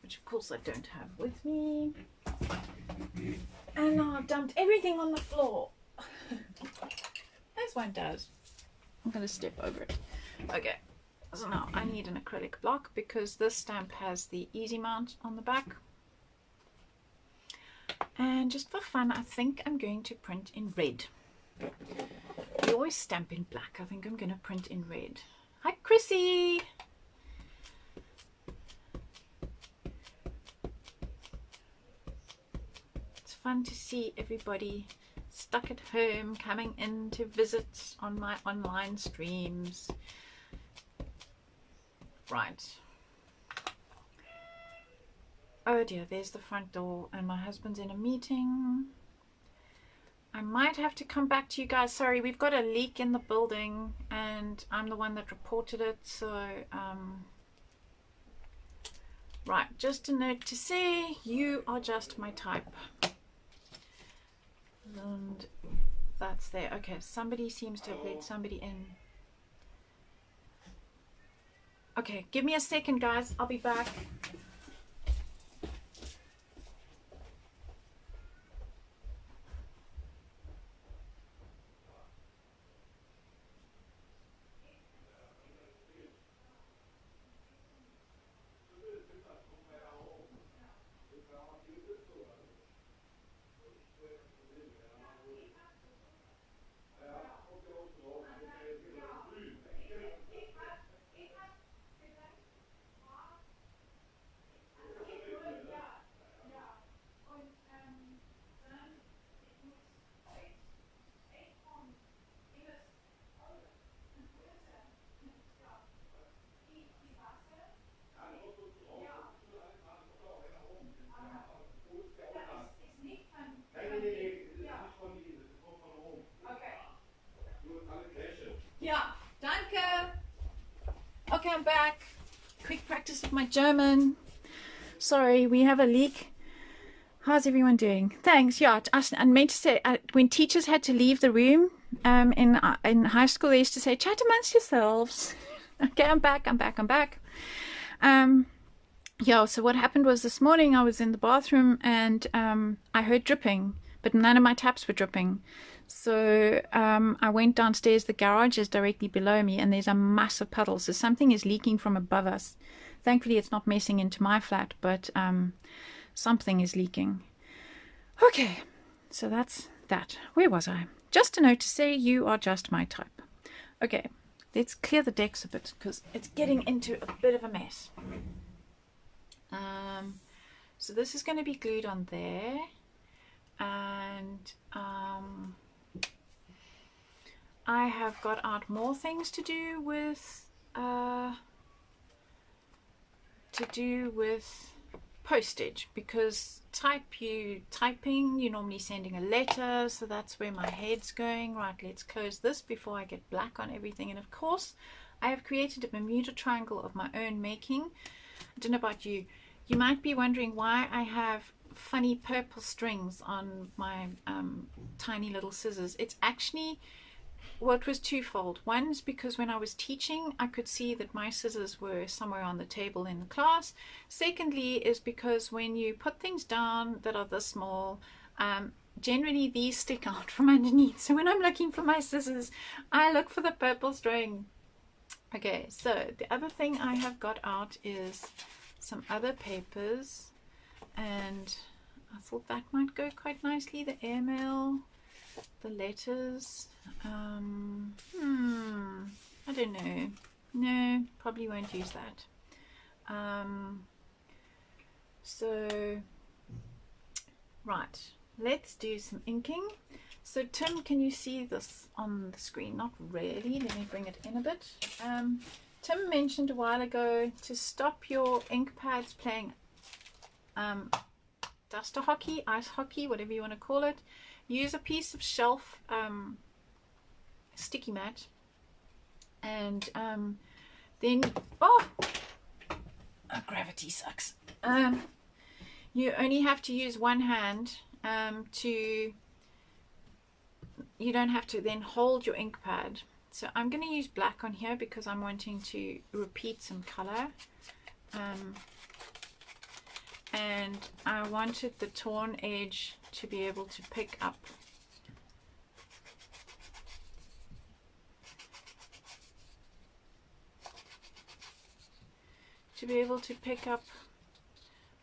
which of course I don't have with me. And now I've dumped everything on the floor. As one does. I'm going to step over it. Okay, so now I need an acrylic block because this stamp has the easy mount on the back. And just for fun, I think I'm going to print in red. We always stamp in black. I think I'm going to print in red. Hi, Chrissy! It's fun to see everybody stuck at home coming in to visit on my online streams. Right. Oh dear, there's the front door and my husband's in a meeting. I might have to come back to you guys. Sorry, we've got a leak in the building and I'm the one that reported it. So, right, just a note to say, you are just my type. And that's there. Okay, somebody seems to have let somebody in. Okay, give me a second, guys. I'll be back. Yeah, danke. Okay, I'm back. Quick practice of my German. Sorry, we have a leak. How's everyone doing? Thanks. Yeah, I meant to say, when teachers had to leave the room in high school, they used to say, chat amongst yourselves. Okay, I'm back. Yeah, so what happened was this morning I was in the bathroom and I heard dripping, but none of my taps were dripping. So I went downstairs. The garage is directly below me and there's a massive puddle. So something is leaking from above us. Thankfully, it's not messing into my flat, but something is leaking. Okay, so that's that. Where was I? Just a note to say you are just my type. Okay, let's clear the decks a bit because it's getting into a bit of a mess. So this is going to be glued on there, and I have got out more things to do with postage, because typing, you're normally sending a letter, so that's where my head's going. Right, let's close this before I get black on everything. And of course I have created a Bermuda triangle of my own making. I don't know about you. You might be wondering why I have funny purple strings on my tiny little scissors. It's actually, well, it was twofold. One is because when I was teaching, I could see that my scissors were somewhere on the table in the class. Secondly is because when you put things down that are this small, generally these stick out from underneath. So when I'm looking for my scissors, I look for the purple string. Okay, so the other thing I have got out is some other papers, and I thought that might go quite nicely. The airmail, the letters. I don't know. No, probably won't use that. So, right, let's do some inking. So Tim, can you see this on the screen? Not really. Let me bring it in a bit. Tim mentioned a while ago to stop your ink pads playing duster hockey, ice hockey, whatever you want to call it. Use a piece of shelf sticky mat, and then gravity sucks. You only have to use one hand you don't have to then hold your ink pad. So I'm going to use black on here because I'm wanting to repeat some color. and I wanted the torn edge to be able to pick up.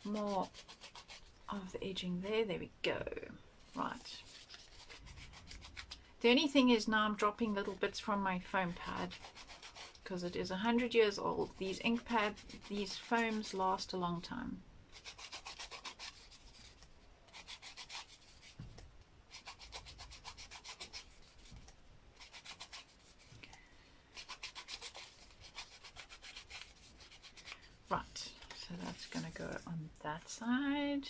More of the edging there. There we go. Right. The only thing is now I'm dropping little bits from my foam pad because it is 100 years old. These ink pad, these foams last a long time. Right, so that's going to go on that side.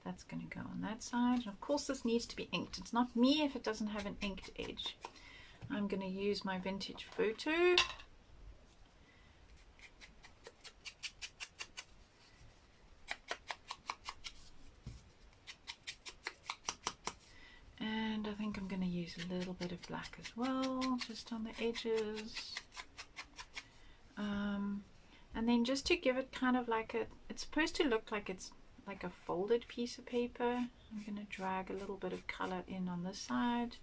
That's going to go on that side. And of course this needs to be inked. It's not me if it doesn't have an inked edge. I'm going to use my vintage photo. And I think I'm going to use a little bit of black as well, just on the edges. And then just to give it kind of like it's supposed to look like it's like a folded piece of paper. I'm going to drag a little bit of color in on this side.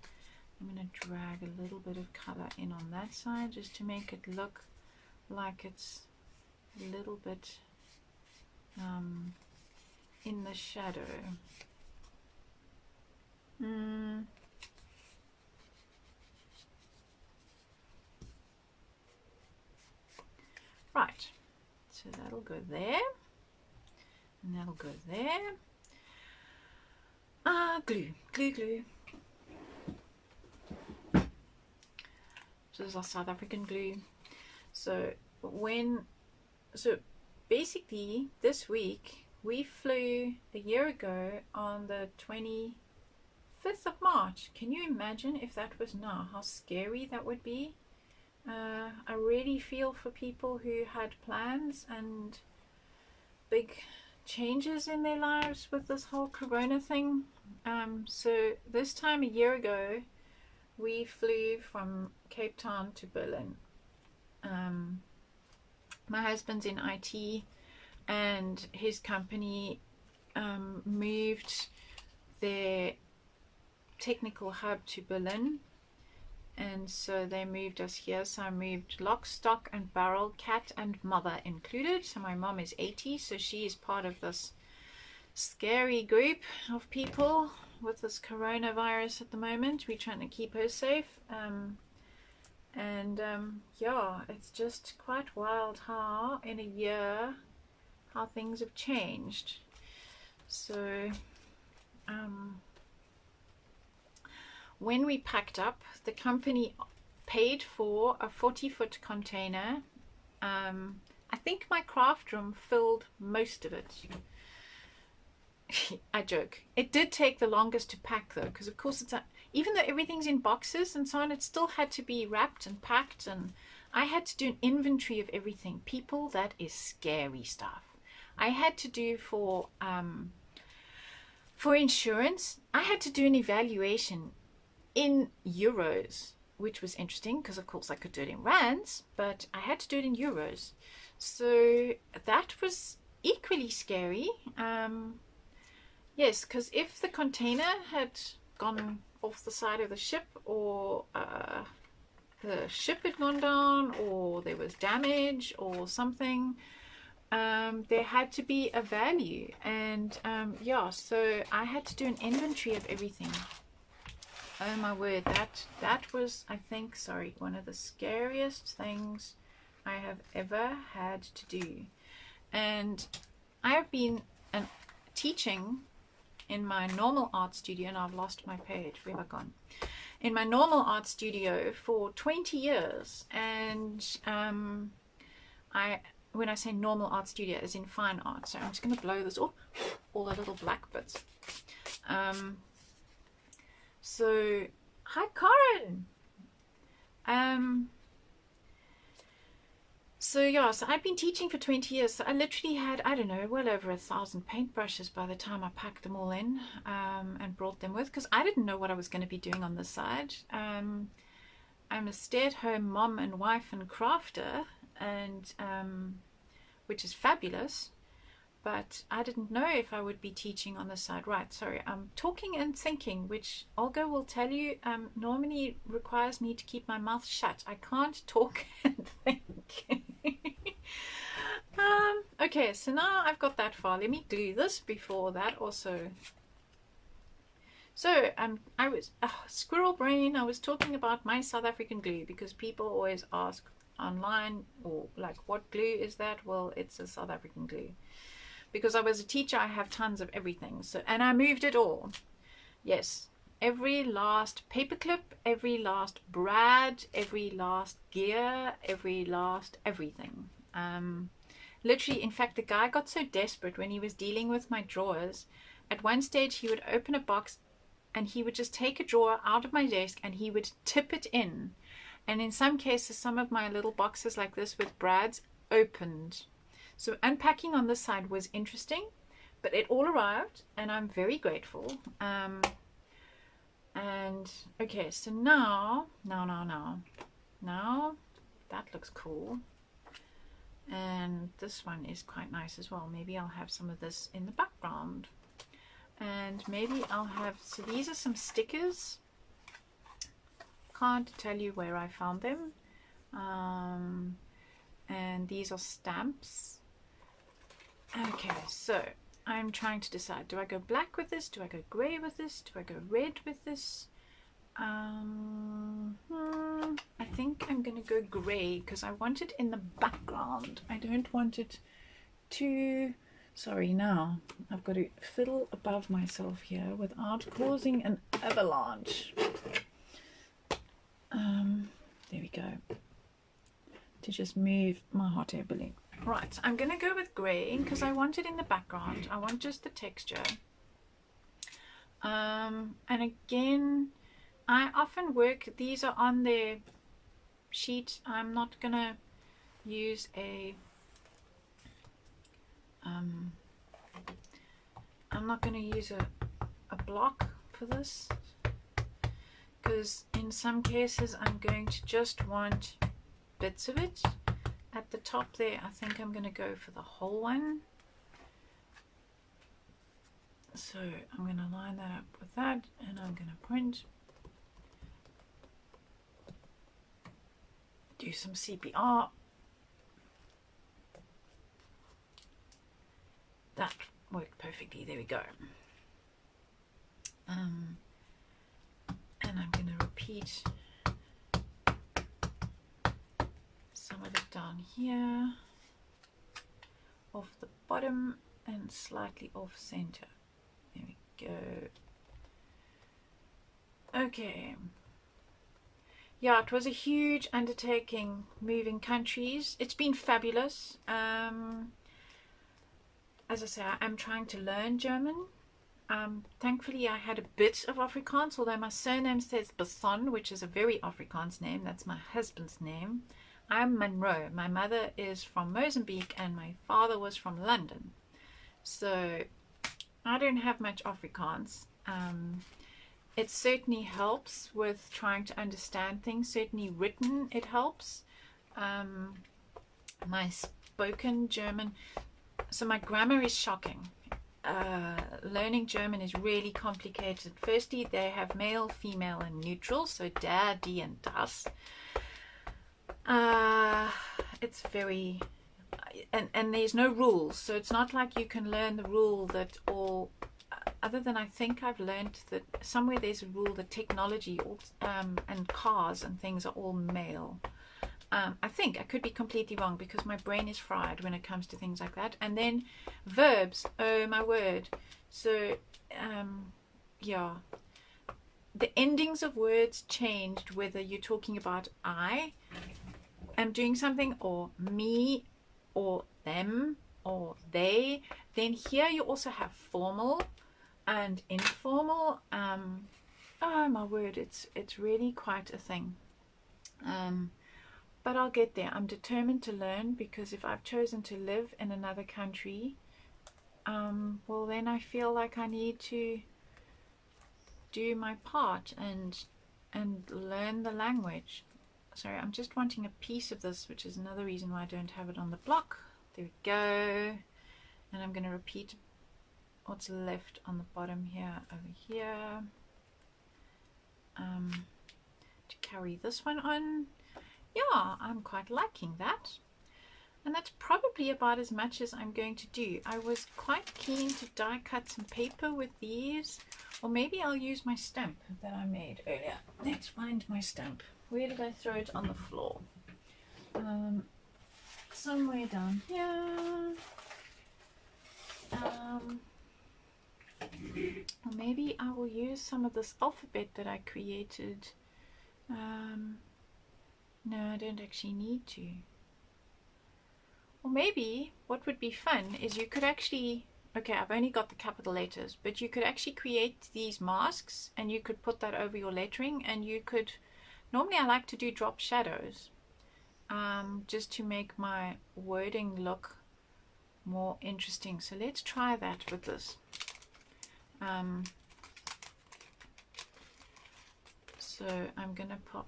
I'm going to drag a little bit of color in on that side just to make it look like it's a little bit in the shadow. Right, so that'll go there, and that'll go there. Glue. This is our South African glue. So basically this week we flew a year ago on the 25th of March. Can you imagine if that was now, how scary that would be? I really feel for people who had plans and big changes in their lives with this whole corona thing. So this time a year ago we flew from Cape Town to Berlin. My husband's in IT and his company moved their technical hub to Berlin, and so they moved us here. So I moved lock, stock and barrel, cat and mother included. So my mom is 80, so she is part of this scary group of people with this coronavirus at the moment. We're trying to keep her safe, yeah, it's just quite wild how in a year how things have changed. So when we packed up, the company paid for a 40-foot container. I think my craft room filled most of it. I joke. It did take the longest to pack though, because of course even though everything's in boxes and so on, it still had to be wrapped and packed, and I had to do an inventory of everything. People, that is scary stuff. I had to do for insurance, I had to do an evaluation in euros, which was interesting because of course I could do it in rands, but I had to do it in euros. So that was equally scary. Yes, because if the container had gone off the side of the ship, or the ship had gone down, or there was damage or something, there had to be a value. And yeah, so I had to do an inventory of everything. Oh my word, that was, I think, one of the scariest things I have ever had to do. And I have been teaching in my normal art studio, and I've lost my page, where have I gone? In my normal art studio for 20 years. And when I say normal art studio, as in fine art. So I'm just going to blow this off, all the little black bits. So, hi Karen. So yeah, so I've been teaching for 20 years. So I literally had, I don't know, well over 1,000 paintbrushes by the time I packed them all in and brought them with, because I didn't know what I was going to be doing on this side. I'm a stay-at-home mom and wife and crafter, and which is fabulous. but I didn't know if I would be teaching on the side. Right, sorry, I'm talking and thinking, which Olga will tell you normally requires me to keep my mouth shut. I can't talk and think. Okay, so now I've got that far. Let me glue this before that also. So I was squirrel brain. I was talking about my South African glue because people always ask online, or like, what glue is that? Well, it's a South African glue. Because I was a teacher, I have tons of everything. So, and I moved it all. Yes, every last paperclip, every last brad, every last gear, every last everything. Literally, in fact, the guy got so desperate when he was dealing with my drawers. At one stage, he would open a box and he would just take a drawer out of my desk and he would tip it in. And in some cases, some of my little boxes like this with brads opened. So unpacking on this side was interesting, but it all arrived and I'm very grateful. And okay, so now that looks cool. And this one is quite nice as well. Maybe I'll have some of this in the background. And maybe I'll have, so these are some stickers. Can't tell you where I found them. And these are stamps. Okay, so I'm trying to decide, do I go black with this? Do I go grey with this? Do I go red with this? I think I'm gonna go grey because I want it in the background. I don't want it too, sorry, now I've got to fiddle above myself here without causing an avalanche. There we go, to just move my hot air balloon. Right, I'm gonna go with grey because I want it in the background. I want just the texture. And again, I often work, these are on their sheet. I'm not gonna use a block for this, because in some cases I'm going to just want bits of it. At the top there, I think I'm going to go for the whole one. So I'm going to line that up with that, and I'm going to print. Do some CPR. That worked perfectly. There we go. And I'm going to repeat some of it down here, off the bottom and slightly off center. There we go. Okay. Yeah, it was a huge undertaking moving countries. It's been fabulous. As I say, I'm trying to learn German. Thankfully, I had a bit of Afrikaans, although my surname says Basson, which is a very Afrikaans name. That's my husband's name. I'm Monroe. My mother is from Mozambique and my father was from London. So I don't have much Afrikaans. It certainly helps with trying to understand things. Certainly written, it helps. My spoken German, so my grammar is shocking. Learning German is really complicated. Firstly, they have male, female, and neutral, so der, die, and das. It's very, and there's no rules, so it's not like you can learn the rule that all, other than I think I've learned that somewhere there's a rule that technology and cars and things are all male. I think, I could be completely wrong because my brain is fried when it comes to things like that. And then verbs, oh my word. So yeah, the endings of words changed whether you're talking about I am doing something, or me, or them, or they. Then here you also have formal and informal. Oh my word, it's really quite a thing. But I'll get there. I'm determined to learn, because if I've chosen to live in another country, well then I feel like I need to do my part and learn the language. Sorry, I'm just wanting a piece of this, which is another reason why I don't have it on the block. There we go. And I'm going to repeat what's left on the bottom here over here to carry this one on. Yeah, I'm quite liking that. And that's probably about as much as I'm going to do. I was quite keen to die cut some paper with these, or maybe I'll use my stamp that I made earlier. Let's find my stamp. Where did I throw it? On the floor? Somewhere down here. Or maybe I will use some of this alphabet that I created. No, I don't actually need to. Or maybe what would be fun is you could actually, okay, I've only got the capital letters, but you could actually create these masks and you could put that over your lettering, and you could, normally I like to do drop shadows just to make my wording look more interesting. So let's try that with this. So I'm gonna pop,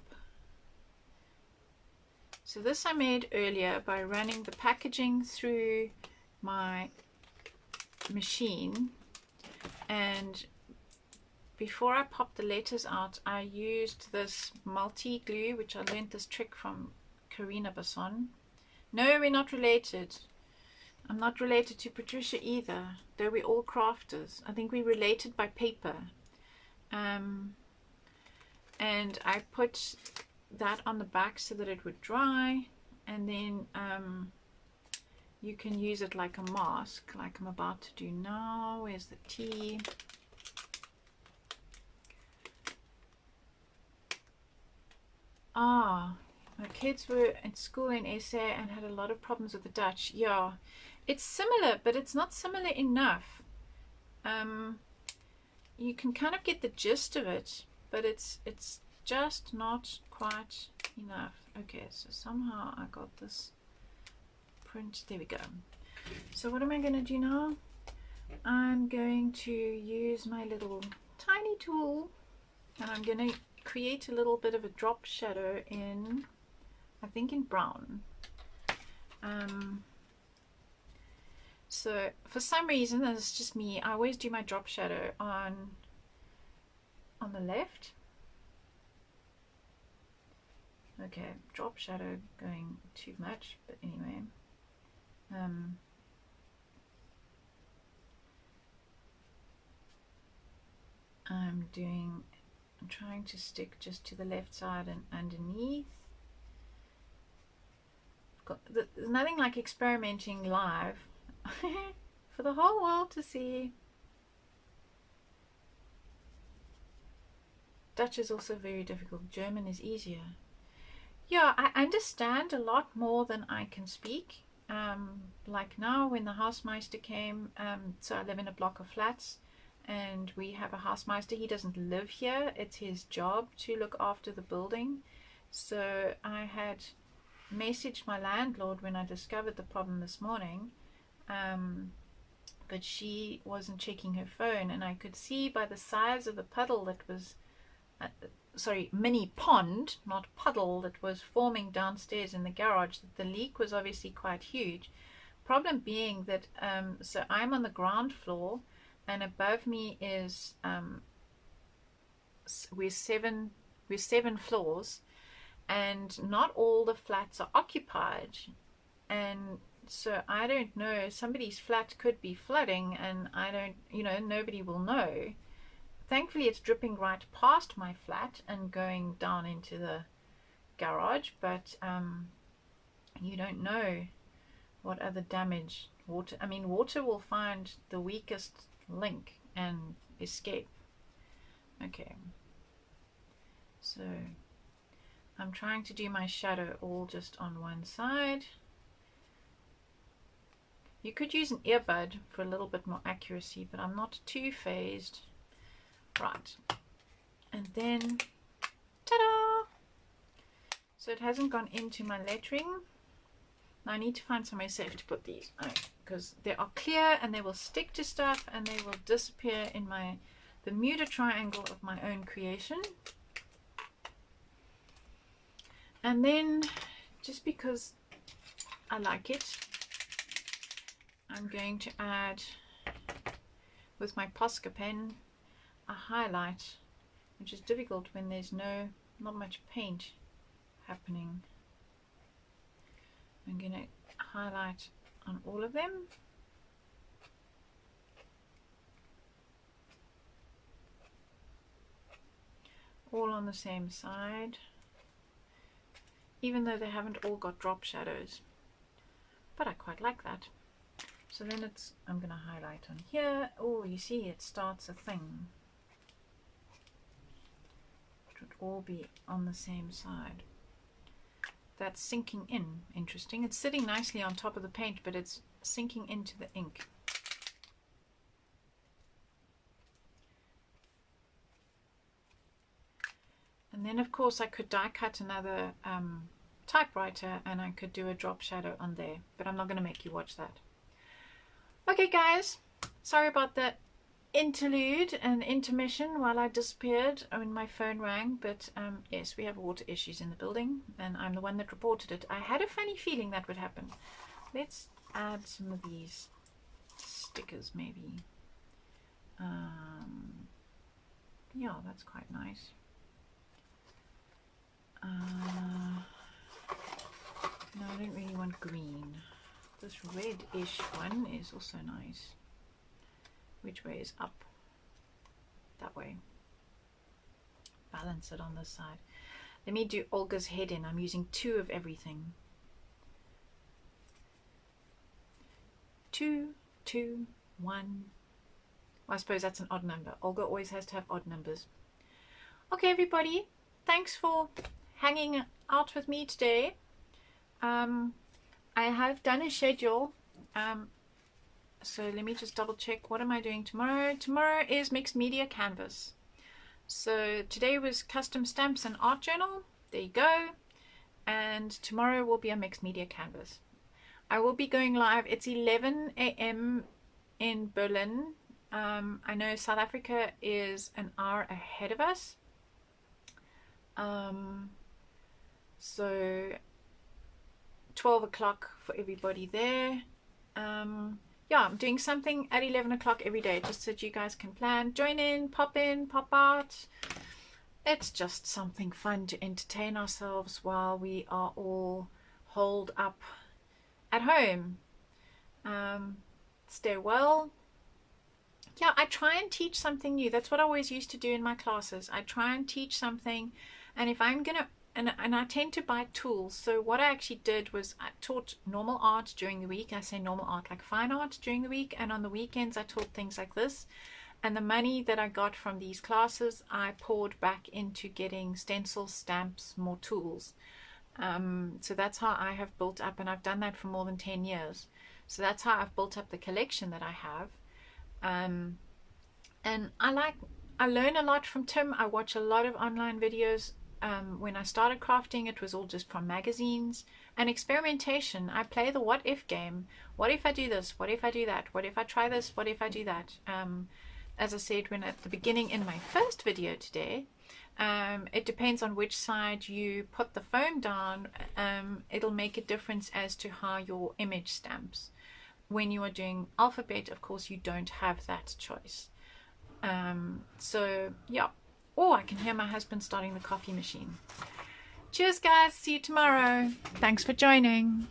so this I made earlier by running the packaging through my machine, and before I popped the letters out I used this multi glue, which I learned this trick from Karina Basson. No, we're not related. I'm not related to Patricia either, though we're all crafters. I think we're related by paper. And I put that on the back so that it would dry, and then you can use it like a mask, like I'm about to do now. Where's the tea? My kids were at school in SA and had a lot of problems with the Dutch. Yeah, it's similar, but it's not similar enough. You can kind of get the gist of it, but it's just not quite enough. Okay, so somehow I got this print. There we go. So what am I going to do now? I'm going to use my little tiny tool, and I'm going to create a little bit of a drop shadow in, I think in brown. So for some reason, and it's just me, I always do my drop shadow on the left. Okay, drop shadow going too much, but anyway. I'm trying to stick just to the left side and underneath. There's nothing like experimenting live for the whole world to see. Dutch is also very difficult. German is easier. Yeah, I understand a lot more than I can speak. Like now when the Hausmeister came, so I live in a block of flats and we have a Hausmeister. He doesn't live here. It's his job to look after the building. So I had messaged my landlord when I discovered the problem this morning, but she wasn't checking her phone, and I could see by the size of the puddle that was mini pond, not puddle, that was forming downstairs in the garage, that the leak was obviously quite huge. Problem being that so I'm on the ground floor, and above me is we're seven floors, and not all the flats are occupied, and so I don't know, somebody's flat could be flooding, and I don't, nobody will know. Thankfully it's dripping right past my flat and going down into the garage, but you don't know what other damage water will find the weakest link and escape. Okay, so I'm trying to do my shadow all just on one side. You could use an earbud for a little bit more accuracy, but I'm not too phased. Right, and then ta-da! So it hasn't gone into my lettering. Now I need to find somewhere safe to put these, because they are clear and they will stick to stuff and they will disappear in the Bermuda Triangle of my own creation. And then, just because I like it, I'm going to add, with my Posca pen, a highlight, which is difficult when there's not much paint happening. I'm going to highlight on all of them. All on the same side, even though they haven't all got drop shadows, but I quite like that. So then I'm going to highlight on here. Oh, you see, it starts a thing. It would all be on the same side. That's sinking in. Interesting. It's sitting nicely on top of the paint, but it's sinking into the ink. And then, of course, I could die cut another typewriter and I could do a drop shadow on there, but I'm not going to make you watch that. Okay, guys, sorry about that interlude and intermission while I disappeared when my phone rang, but yes, we have water issues in the building and I'm the one that reported it. I had a funny feeling that would happen. Let's add some of these stickers maybe. Yeah, that's quite nice. No, I don't really want green. This red-ish one is also nice. Which way is up? That way. Balance it on this side. Let me do Olga's head in. I'm using 2 of everything. 2, 2, 1. Well, I suppose that's an odd number. Olga always has to have odd numbers. Okay, everybody. Thanks for hanging out with me today. I have done a schedule. So let me just double check. What am I doing tomorrow? Tomorrow is Mixed Media Canvas. So today was Custom Stamps and Art Journal. There you go. And tomorrow will be a Mixed Media Canvas. I will be going live. It's 11 a.m. in Berlin. I know South Africa is an hour ahead of us. So 12 o'clock for everybody there. Yeah, I'm doing something at 11 o'clock every day just so that you guys can plan. Join in, pop out. It's just something fun to entertain ourselves while we are all holed up at home. Stay well. Yeah, I try and teach something new. That's what I always used to do in my classes. I try and teach something, and if I'm gonna and I tend to buy tools. So what I actually did was I taught normal art during the week. I say normal art like fine art during the week, and on the weekends I taught things like this. And the money that I got from these classes I poured back into getting stencils, stamps, more tools. So that's how I have built up, and I've done that for more than 10 years. So that's how I've built up the collection that I have. And I learn a lot from Tim. I watch a lot of online videos. When I started crafting, it was all just from magazines and experimentation. I play the what if game. What if I do this? What if I do that? What if I try this? What if I do that? As I said when at the beginning in my first video today, it depends on which side you put the foam down. It'll make a difference as to how your image stamps. When you are doing alphabet, of course, you don't have that choice. So yeah. Oh, I can hear my husband starting the coffee machine. Cheers, guys. See you tomorrow. Thanks for joining.